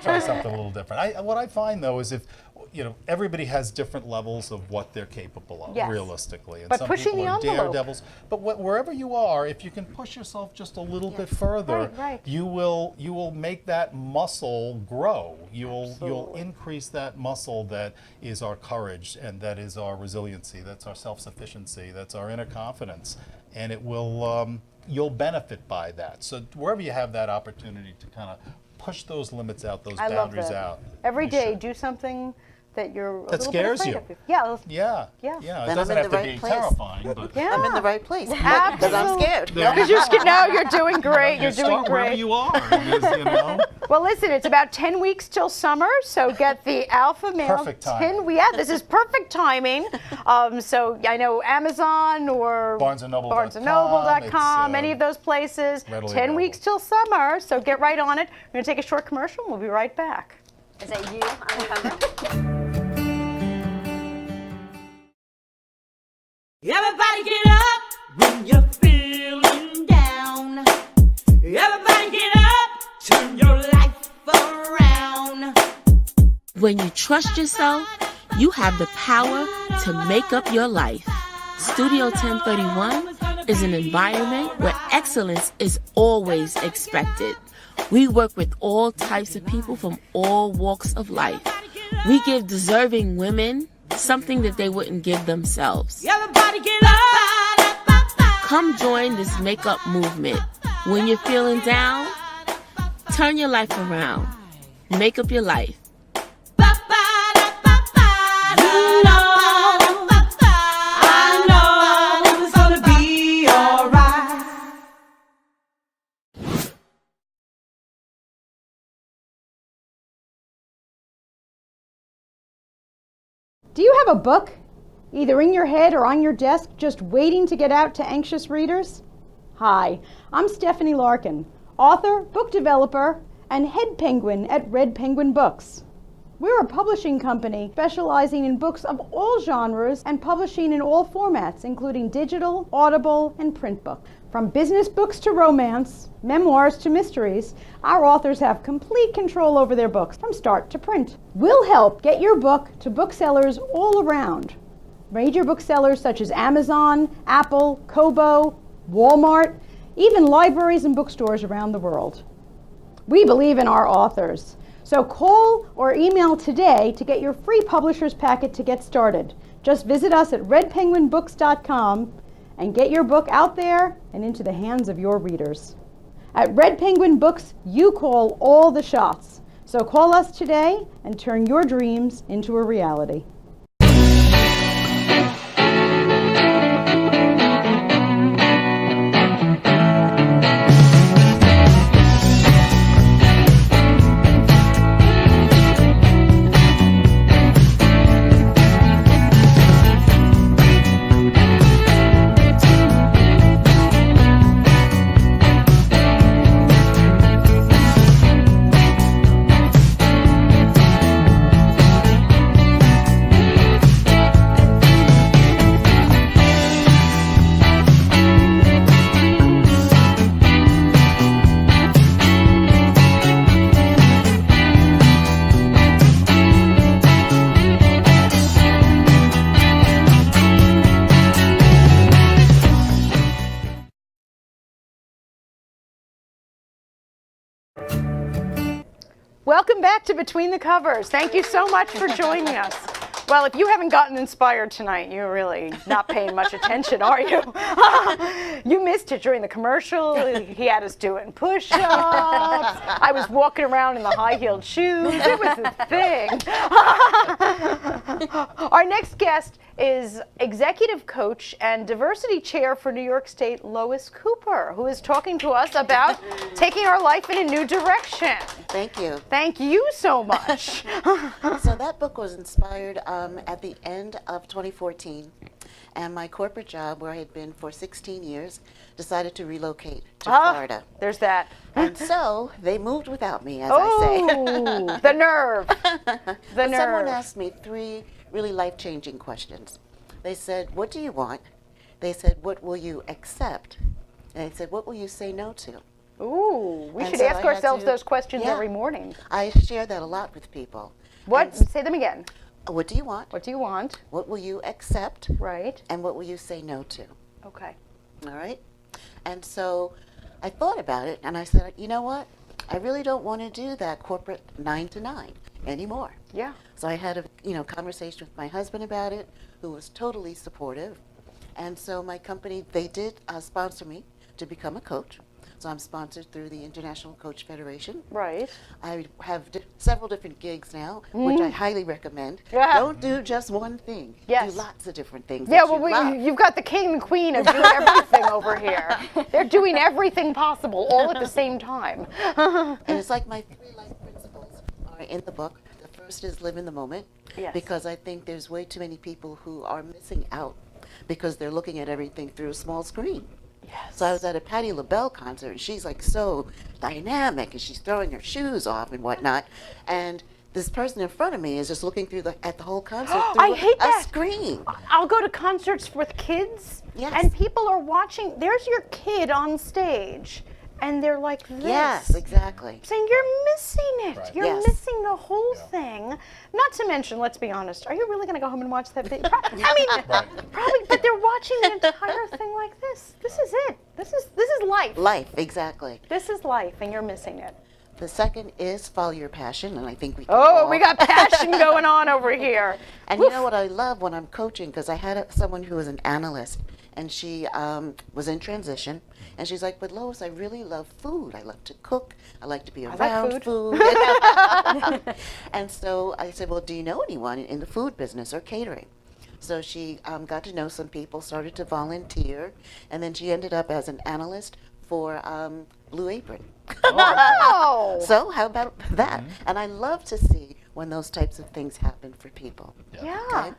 S4: Try something a little different. What I find though is if everybody has different levels of what they're capable of,
S1: Yes.
S4: realistically. And
S1: But
S4: some
S1: pushing
S4: people
S1: the
S4: are
S1: envelope.
S4: daredevils. But wherever you are, if you can push yourself just a little bit further,
S1: Right.
S4: you will make that muscle grow. You'll
S1: Absolutely.
S4: increase that muscle that is our courage and that is our resiliency. That's our self-sufficiency. That's our inner confidence, and it will. You'll benefit by that. So wherever you have that opportunity to kind of push those limits out, those
S1: I love
S4: boundaries
S1: that.
S4: out.
S1: Every
S4: you
S1: day,
S4: should.
S1: do something that you're a
S4: That
S1: little
S4: scares
S1: bit
S4: you.
S1: afraid of. Yeah.
S4: Yeah.
S1: Yeah.
S4: It
S2: Then I'm
S4: doesn't
S2: in
S4: have
S2: the
S4: to
S2: right
S4: be
S2: place.
S4: terrifying, but
S1: Yeah.
S2: I'm in the right place because I'm scared.
S1: Because you're doing great. You're doing
S4: start wherever
S1: great.
S4: you are.
S1: Well, listen, it's about 10 weeks till summer, so get the Alpha Male.
S4: Perfect timing.
S1: Yeah, this is perfect timing. So I know Amazon or
S4: BarnesandNoble.com,
S1: BarnesandNoble.com,
S4: it's,
S1: any of those places.
S4: readily
S1: 10
S4: available.
S1: weeks till summer, so get right on it. We're going to take a short commercial, and we'll be right back.
S5: Is that you on the cover?
S8: Everybody get up when you're feeling down. Everybody get up, turn your life around.
S9: When you trust yourself, you have the power to make up your life. Studio 1031 is an environment where excellence is always expected. We work with all types of people from all walks of life. We give deserving women something that they wouldn't give themselves.
S8: Everybody get up.
S9: Come join this makeup movement. When you're feeling down, turn your life around. Make up your life.
S8: I know it's gonna be alright.
S1: Do you have a book, either in your head or on your desk, just waiting to get out to anxious readers? Hi, I'm Stephanie Larkin, author, book developer, and head penguin at Red Penguin Books. We're a publishing company specializing in books of all genres and publishing in all formats, including digital, audible, and print books. From business books to romance, memoirs to mysteries, our authors have complete control over their books from start to print. We'll help get your book to booksellers all around. Major booksellers such as Amazon, Apple, Kobo, Walmart, even libraries and bookstores around the world. We believe in our authors. So call or email today to get your free publisher's packet to get started. Just visit us at redpenguinbooks.com and get your book out there and into the hands of your readers. At Red Penguin Books, you call all the shots. So call us today and turn your dreams into a reality. Welcome back to Between the Covers. Thank you so much for joining us. Well, if you haven't gotten inspired tonight, you're really not paying much attention, are you? You missed it during the commercial. He had us doing push-ups. I was walking around in the high-heeled shoes. It was a thing. Our next guest is Executive Coach and Diversity Chair for New York State, Lois Cooper, who is talking to us about taking our life in a new direction.
S2: Thank you.
S1: Thank you so much.
S2: So that book was inspired at the end of 2014, and my corporate job, where I had been for 16 years, decided to relocate to Florida.
S1: There's that.
S2: And so they moved without me, as I say.
S1: Oh, the nerve. The
S2: But
S1: nerve.
S2: someone asked me 3 really life-changing questions. They said, what do you want? They said, what will you accept? And they said, what will you say no to?
S1: Ooh, we
S2: And
S1: should
S2: so
S1: ask
S2: I had
S1: ourselves
S2: to-
S1: those questions
S2: yeah.
S1: every morning.
S2: I share that a lot with people.
S1: What?
S2: And
S1: Say them again.
S2: what do you want?
S1: What do you want?
S2: What will you accept?
S1: Right.
S2: And what will you say no to?
S1: Okay.
S2: All right? And so I thought about it, and I said, you know what? I really don't want to do that corporate 9 to 9 anymore.
S1: Yeah.
S2: So I had a conversation with my husband about it, who was totally supportive. And so my company, they did sponsor me to become a coach. So I'm sponsored through the International Coach Federation.
S1: Right.
S2: I have several different gigs now, which I highly recommend.
S1: Yeah.
S2: Don't do just one thing.
S1: Yes.
S2: Do lots of different things.
S1: Yeah,
S2: that
S1: well,
S2: you love.
S1: you've got the king and queen of doing everything over here. They're doing everything possible all at the same time.
S2: And it's like my 3 life principles are in the book. The first is live in the moment.
S1: Yes.
S2: Because I think there's way too many people who are missing out because they're looking at everything through a small screen.
S1: Yes.
S2: So I was at a Patti LaBelle concert, and she's like so dynamic, and she's throwing her shoes off and whatnot. And this person in front of me is just looking at the whole concert through
S1: I hate
S2: a
S1: that.
S2: screen.
S1: I'll go to concerts with kids,
S2: Yes.
S1: and people are watching. There's your kid on stage, and they're like this.
S2: Yes, exactly.
S1: Saying you're missing it.
S4: Right.
S1: You're
S2: Yes.
S1: missing the whole thing. Not to mention, let's be honest, are you really going to go home and watch that video? I mean,
S4: Right.
S1: probably, but they're watching the entire thing like this. This is it. This is life.
S2: Life, exactly.
S1: This is life, and you're missing it.
S2: The second is follow your passion, and I think we can
S1: Oh,
S2: all.
S1: we got passion going on over here.
S2: And you know what I love when I'm coaching, because I had someone who was an analyst, and she was in transition, and she's like, but Lois, I really love food. I love to cook. I like to be
S1: like
S2: around
S1: food.
S2: food. And so I said, well, do you know anyone in the food business or catering? So she got to know some people, started to volunteer, and then she ended up as an analyst for Blue Apron.
S1: Oh.
S2: So how about that? And I love to see when those types of things happen for people.
S1: Yeah.
S2: Okay?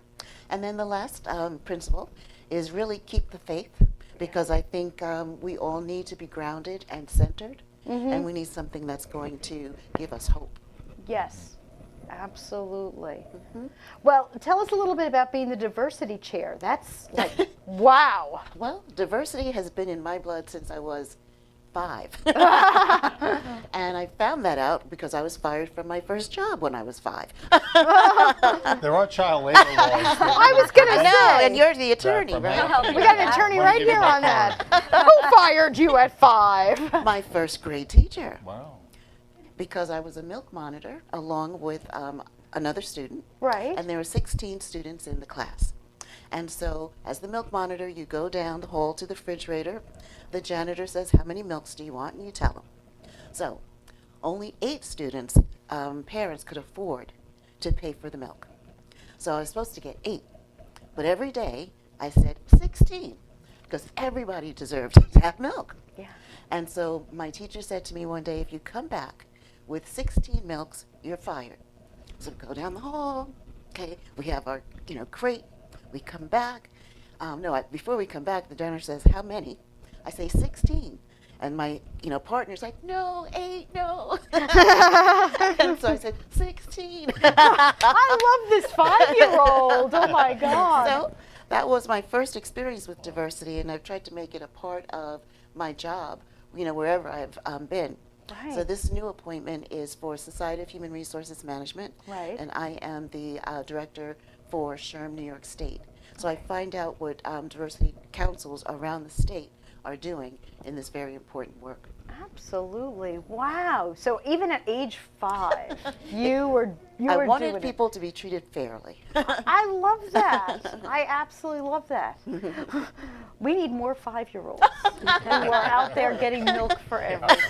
S2: And then the last principle is really keep the faith, because I think we all need to be grounded and centered, and we need something that's going to give us hope.
S1: Yes, absolutely. Well, tell us a little bit about being the diversity chair. That's like, wow.
S2: Well, diversity has been in my blood since I was 5. And I found that out because I was fired from my first job when I was 5.
S4: There are child labor laws.
S1: I was going to
S2: No,
S1: say.
S2: and you're the attorney,
S4: from
S2: right?
S4: that.
S1: We got an attorney
S4: Let me
S1: right
S4: give you
S1: here
S4: my
S1: on that. Who fired you at 5?
S2: My first grade teacher,
S4: Wow.
S2: because I was a milk monitor along with another student.
S1: Right.
S2: And there were 16 students in the class. And so, as the milk monitor, you go down the hall to the refrigerator. The janitor says, how many milks do you want? And you tell them. So, only 8 students' parents could afford to pay for the milk. So I was supposed to get 8. But every day, I said 16, because everybody deserved to have milk.
S1: Yeah.
S2: And so my teacher said to me one day, if you come back with 16 milks, you're fired. So go down the hall. Okay, we have our crate. We come back. Before we come back, the janitor says, how many? I say 16. And my partner's like, no, 8, no. And so I said, 16.
S1: I love this 5-year-old. Oh my God.
S2: So that was my first experience with diversity, and I've tried to make it a part of my job, wherever I've been.
S1: Right.
S2: So this new appointment is for Society of Human Resources Management.
S1: Right.
S2: And I am the director for SHRM New York State. So I find out what diversity councils around the state are doing in this very important work.
S1: Absolutely. Wow. So even at age 5, you were
S2: I
S1: doing
S2: wanted
S1: it.
S2: people to be treated fairly.
S1: I love that. I absolutely love that. We need more 5-year-olds who are out there getting milk for everybody.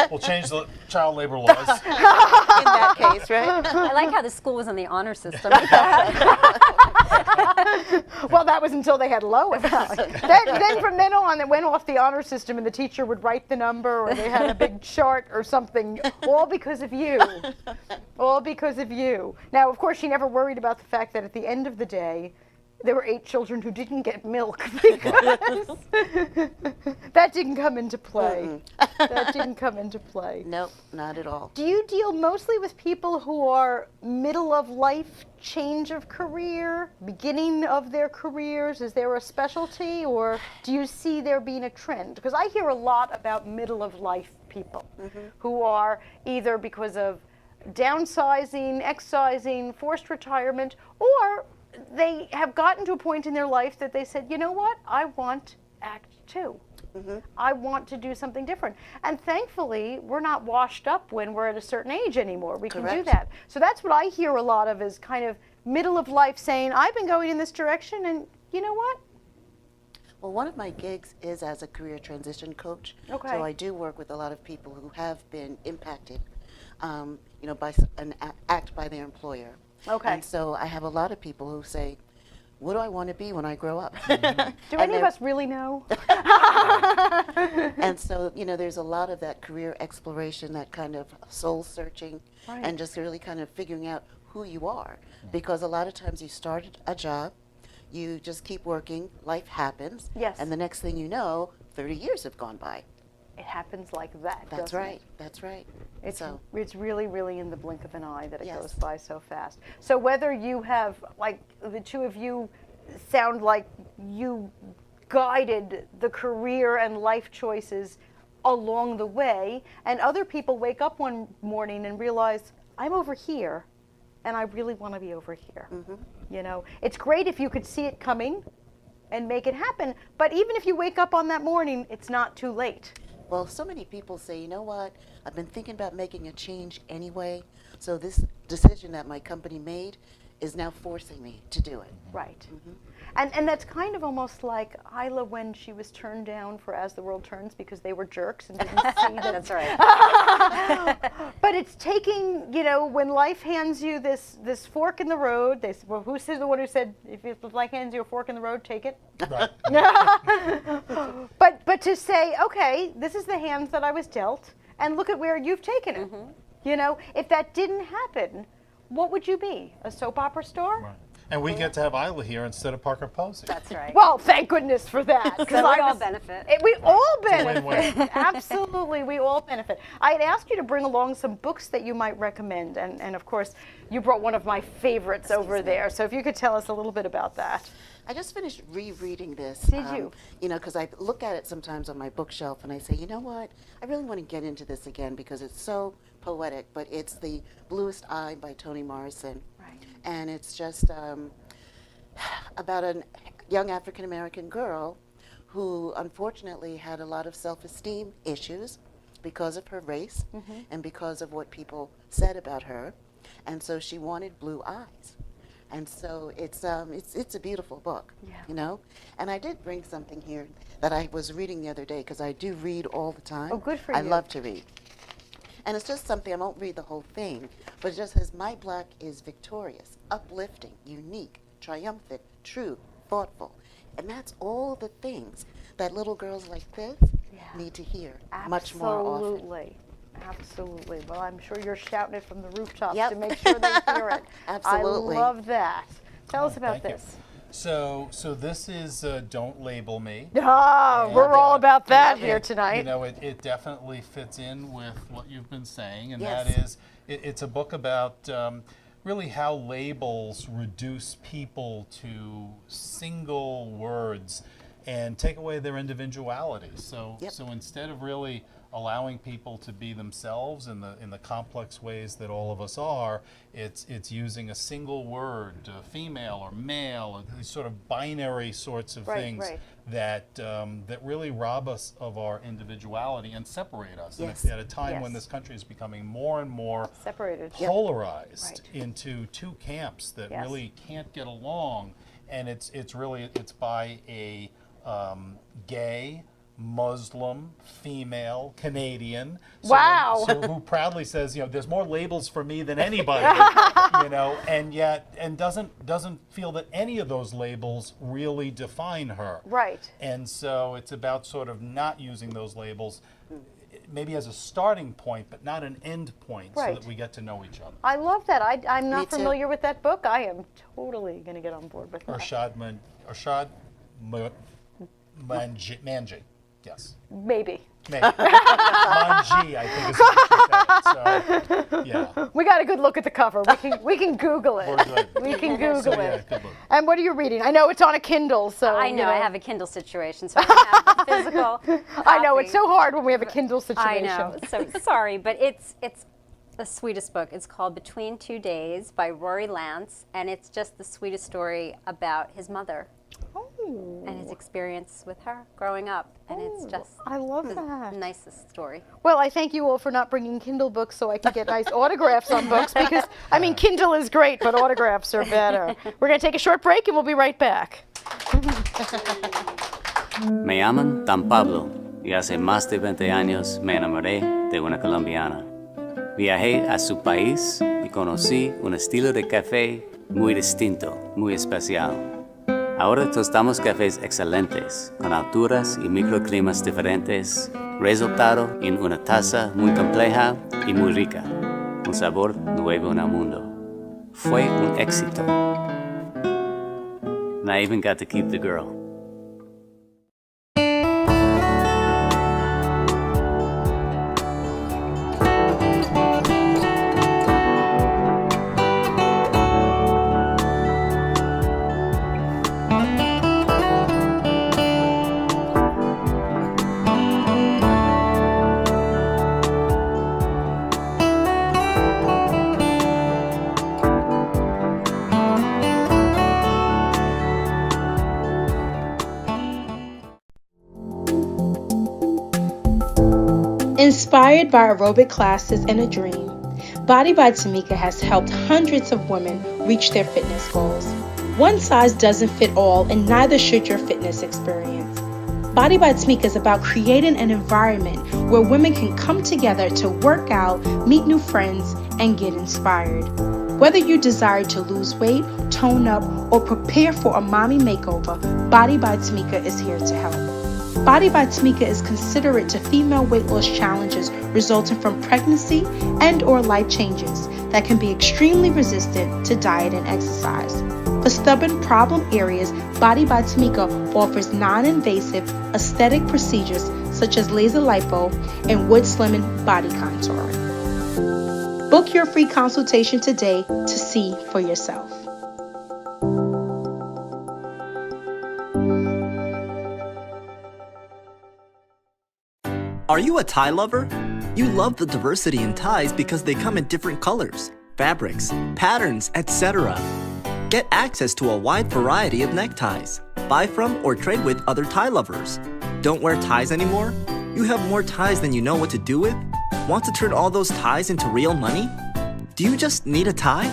S4: We'll change the child labor laws.
S2: In that case, right?
S5: I like how the school was on the honor system.
S1: Well, that was until they had Lois. then from then on, it went off the honor system, and the teacher would write the number, or they had a big chart or something, all because of you. All because of you. Now, of course, she never worried about the fact that at the end of the day, there were 8 children who didn't get milk because that didn't come into play. That didn't come into play.
S2: Nope, not at all.
S1: Do you deal mostly with people who are middle of life, change of career, beginning of their careers? Is there a specialty, or do you see there being a trend? Because I hear a lot about middle of life people who are either because of downsizing, excising, forced retirement, or they have gotten to a point in their life that they said, you know what, I want Act 2. I want to do something different. And thankfully, we're not washed up when we're at a certain age anymore. We can do
S2: Correct.
S1: that. So that's what I hear a lot of, is kind of middle of life saying, I've been going in this direction, and you know what?
S2: Well, one of my gigs is as a career transition coach.
S1: Okay.
S2: So I do work with a lot of people who have been impacted, by an act by their employer.
S1: Okay.
S2: And so I have a lot of people who say, what do I want to be when I grow up?
S1: Do any of us really know?
S2: And so, there's a lot of that career exploration, that kind of soul searching,
S1: Right.
S2: and just really kind of figuring out who you are. Because a lot of times you start a job, you just keep working, life happens,
S1: Yes.
S2: and the next thing you know, 30 years have gone by.
S1: It happens like that,
S2: That's
S1: doesn't
S2: right,
S1: it?
S2: that's right.
S1: It's,
S2: So,
S1: it's really, really in the blink of an eye that it
S2: Yes.
S1: goes by so fast. So whether you have, like, the two of you sound like you guided the career and life choices along the way, and other people wake up one morning and realize, I'm over here, and I really want to be over here. It's great if you could see it coming and make it happen, but even if you wake up on that morning, it's not too late.
S2: well, so many people say, you know what, I've been thinking about making a change anyway, so this decision that my company made is now forcing me to do it.
S1: Right. And that's kind of almost like Isla when she was turned down for As the World Turns because they were jerks and didn't see that.
S5: That's right.
S1: But it's taking, when life hands you this fork in the road, they said, well, who's the one who said, if life hands you a fork in the road, take it?
S4: Right.
S1: But to say, okay, this is the hands that I was dealt, and look at where you've taken it. If that didn't happen, what would you be? A soap opera star?
S4: Right. And we get to have Isla here instead of Parker Posey.
S5: That's right.
S1: Well, thank goodness for that.
S5: So
S1: 'cause
S5: we
S1: I
S5: all
S1: was-
S5: benefit.
S1: We all
S4: a
S1: benefit.
S4: win-win.
S1: Absolutely, we all benefit. I had asked you to bring along some books that you might recommend, and of course, you brought one of my favorites over there. So if you could tell us a little bit about that.
S2: I just finished rereading this.
S1: Did you?
S2: Because I look at it sometimes on my bookshelf and I say, you know what? I really want to get into this again because it's so poetic. But it's The Bluest Eye by Toni Morrison.
S1: Right.
S2: And it's just about a young African American girl who unfortunately had a lot of self-esteem issues because of her race and because of what people said about her. And so she wanted blue eyes. And so it's a beautiful book, And I did bring something here that I was reading the other day because I do read all the time.
S1: Oh, good for
S2: I
S1: you.
S2: love to read. And it's just something, I won't read the whole thing, but it just says, my black is victorious, uplifting, unique, triumphant, true, thoughtful. And that's all the things that little girls like this need to hear much more often.
S1: Absolutely. Absolutely. Well, I'm sure you're shouting it from the rooftops
S2: Yep.
S1: to make sure they hear it.
S2: Absolutely.
S1: I love that. Tell us about
S4: Thank you.
S1: this.
S4: So this is Don't Label Me.
S1: Ah, we're all about that here tonight.
S4: It definitely fits in with what you've been saying, and
S2: Yes.
S4: that is, it's a book about really how labels reduce people to single words and take away their individuality. So,
S2: Yep.
S4: so instead of really allowing people to be themselves in the complex ways that all of us are, it's using a single word, female or male, these sort of binary sorts of
S1: Right,
S4: things
S1: right.
S4: that really rob us of our individuality and separate us.
S2: Yes.
S4: And at a time when
S1: Yes.
S4: this country is becoming more and more
S1: Separated.
S4: polarized
S1: Right.
S4: into two camps that
S1: Yes.
S4: really can't get along, and it's by a gay, Muslim, female, Canadian.
S1: Wow.
S4: Who proudly says, there's more labels for me than anybody, and doesn't feel that any of those labels really define her.
S1: Right.
S4: And so it's about sort of not using those labels, maybe as a starting point, but not an end point, so
S1: Right.
S4: that we get to know each other.
S1: I love that. I'm not
S2: too.
S1: familiar with that book. I am totally going to get on board with that.
S4: Arshad Manji. Yes.
S1: Maybe.
S4: Maybe. Manji, I think is what she said. So, yeah.
S1: We got a good look at the cover. We can Google it.
S4: We're good.
S1: We can Google
S4: So, yeah,
S1: it.
S4: good look.
S1: And what are you reading? I know it's on a Kindle, so
S5: I know,
S1: you
S5: I have a Kindle situation, so I don't have the physical.
S1: I know it's
S5: copy.
S1: so hard when we have a Kindle
S5: I
S1: situation.
S5: know. So sorry, but it's the sweetest book. It's called Between Two Days by Rory Lance, and it's just the sweetest story about his mother
S1: Oh,
S5: and his experience with her growing up. And it's just
S1: I love
S5: the
S1: that.
S5: nicest story.
S1: Well, I thank you all for not bringing Kindle books so I can get nice autographs on books because, I mean, Kindle is great, but autographs are better. We're going to take a short break and we'll be right back.
S10: Me llaman Dan Pablo y hace más de 20 años me enamoré de una colombiana. Viajé a su país y conocí un estilo de café muy distinto, muy especial. Ahora tostamos cafés excelentes, con alturas y microclimas diferentes, resultado en una taza muy compleja y muy rica, un sabor nuevo en el mundo. Fue un éxito. And I even got to keep the girl.
S11: Inspired by aerobic classes and a dream, Body by Tamika has helped hundreds of women reach their fitness goals. One size doesn't fit all, and neither should your fitness experience. Body by Tamika is about creating an environment where women can come together to work out, meet new friends, and get inspired. Whether you desire to lose weight, tone up, or prepare for a mommy makeover, Body by Tamika is here to help. Body by Tamika is considerate to female weight loss challenges resulting from pregnancy and or life changes that can be extremely resistant to diet and exercise. For stubborn problem areas, Body by Tamika offers non-invasive aesthetic procedures such as laser lipo and wood slimming body contouring. Book your free consultation today to see for yourself.
S7: Are you a tie lover? You love the diversity in ties because they come in different colors, fabrics, patterns, etc. Get access to a wide variety of neckties. Buy from or trade with other tie lovers. Don't wear ties anymore? You have more ties than you know what to do with? Want to turn all those ties into real money? Do you just need a tie?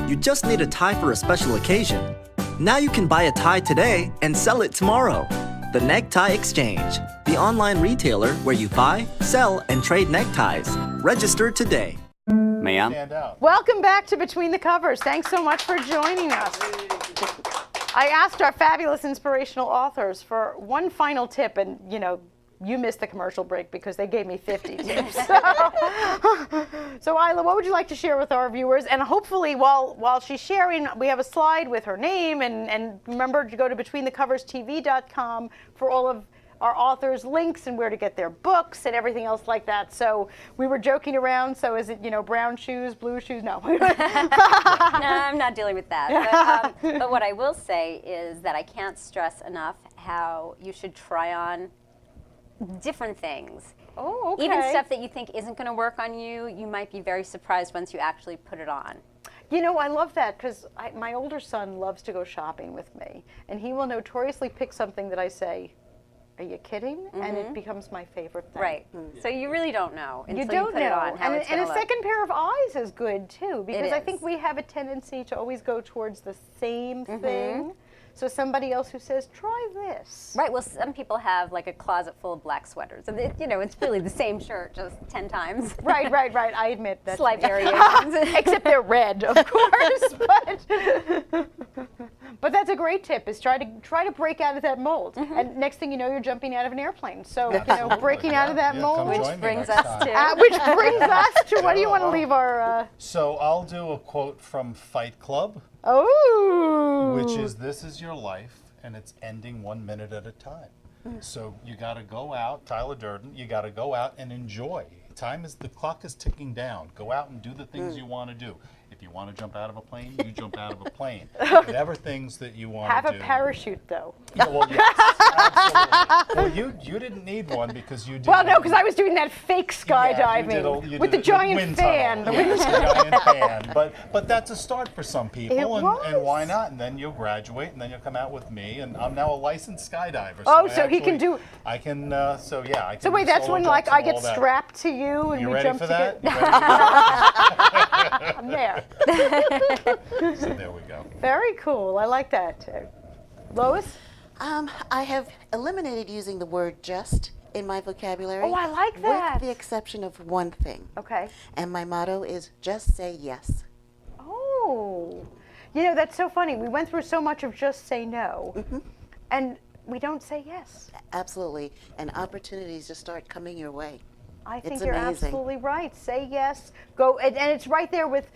S7: You just need a tie for a special occasion. Now you can buy a tie today and sell it tomorrow. The Necktie Exchange, the online retailer where you buy, sell, and trade neckties. Register today.
S10: Me llamo.
S4: Stand out.
S1: Welcome back to Between the Covers. Thanks so much for joining us. I asked our fabulous inspirational authors for one final tip, and you missed the commercial break because they gave me 50 tips. So Isla, what would you like to share with our viewers? And hopefully while she's sharing, we have a slide with her name, and remember to go to BetweenTheCoversTV.com for all of our authors' links and where to get their books and everything else like that. So we were joking around, so is it, brown shoes, blue shoes? No.
S5: No, I'm not dealing with that. But what I will say is that I can't stress enough how you should try on different things.
S1: Oh, okay.
S5: Even stuff that you think isn't going to work on you, you might be very surprised once you actually put it on.
S1: You know, I love that because my older son loves to go shopping with me, and he will notoriously pick something that I say, "Are you kidding?" And it becomes my favorite thing.
S5: Right. So you really don't know until
S1: You don't
S5: put it
S1: know.
S5: on how it's
S1: And
S5: gonna
S1: a
S5: look.
S1: second pair of eyes is good too, because I
S5: is.
S1: think we have a tendency to always go towards the same thing. So somebody else who says, "Try this."
S5: Right. Well, some people have like a closet full of black sweaters, and it's really the same shirt just 10 times.
S1: Right. I admit that.
S5: Slight variations.
S1: Except they're red, of course. But that's a great tip: is try to break out of that mold. And next thing you know, you're jumping out of an airplane. So breaking out of that
S4: Yeah,
S1: mold.
S4: come
S5: Which
S4: join me
S5: brings
S4: next
S5: us
S4: time.
S5: to.
S1: Which brings us to what do you want to leave our?
S4: So I'll do a quote from Fight Club,
S1: Oh.
S4: which is, "This is your life, and it's ending 1 minute at a time." So you got to go out, Tyler Durden. You got to go out and enjoy. The clock is ticking down. Go out and do the things you want to do. If you want to jump out of a plane, you jump out of a plane. Whatever things that you want
S1: Have
S4: to
S1: a
S4: do.
S1: parachute though.
S4: Yeah, well, yes, absolutely. Well, you didn't need one because you did.
S1: Well, no, because I was doing that fake
S4: Yeah,
S1: skydiving
S4: you
S1: with
S4: did
S1: the giant
S4: wind
S1: fan.
S4: tunnel. Yeah, the giant fan. But that's a start for some people,
S1: It
S4: and why
S1: was.
S4: not? And then you'll graduate, and then you'll come out with me, and I'm now a licensed skydiver.
S1: Oh,
S4: I
S1: so he can
S4: actually-
S1: do-
S4: I can. I
S1: So
S4: can.
S1: wait,
S4: do
S1: that's
S4: solo
S1: when
S4: jumps
S1: I
S4: and
S1: get
S4: all that.
S1: strapped to you and
S4: You
S1: we
S4: ready
S1: jump
S4: for that?
S1: together. I'm there.
S4: So there we go.
S1: Very cool. I like that. Lois?
S2: I have eliminated using the word just in my vocabulary.
S1: Oh, I like that.
S2: With the exception of one thing.
S1: Okay.
S2: And my motto is just say yes.
S1: Oh. That's so funny. We went through so much of just say no. And we don't say yes.
S2: Absolutely. And opportunities just start coming your way.
S1: I think
S2: It's
S1: you're
S2: amazing.
S1: absolutely right. Say yes. Go. And it's right there with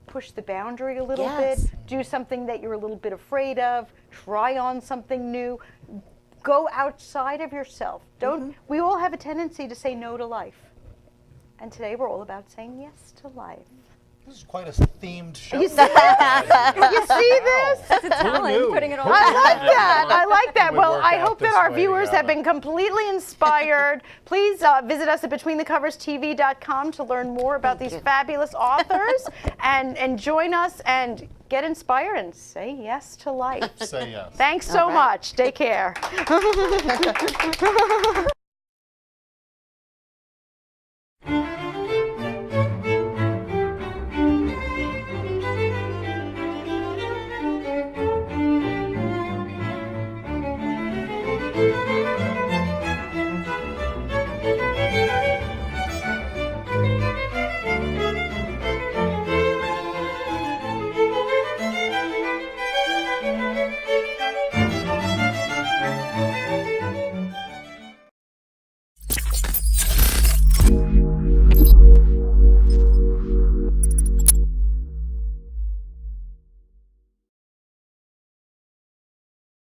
S1: push the boundary a little
S2: Yes.
S1: bit. Do something that you're a little bit afraid of. Try on something new. Go outside of yourself. Don't. We all have a tendency to say no to life. And today we're all about saying yes to life.
S4: This is quite a themed show.
S1: You see this? You see this?
S5: That's a talent,
S4: knew?
S5: putting it all
S1: I
S5: together.
S1: like that. I like that.
S4: Would
S1: Well,
S4: work
S1: I
S4: out
S1: hope that
S4: this
S1: our
S4: way
S1: viewers have
S4: together.
S1: been completely inspired. Please visit us at BetweenTheCoversTV.com to learn more about these fabulous authors and join us and get inspired and say yes to life.
S4: Say yes.
S1: Thanks so
S2: All right.
S1: much. Take care.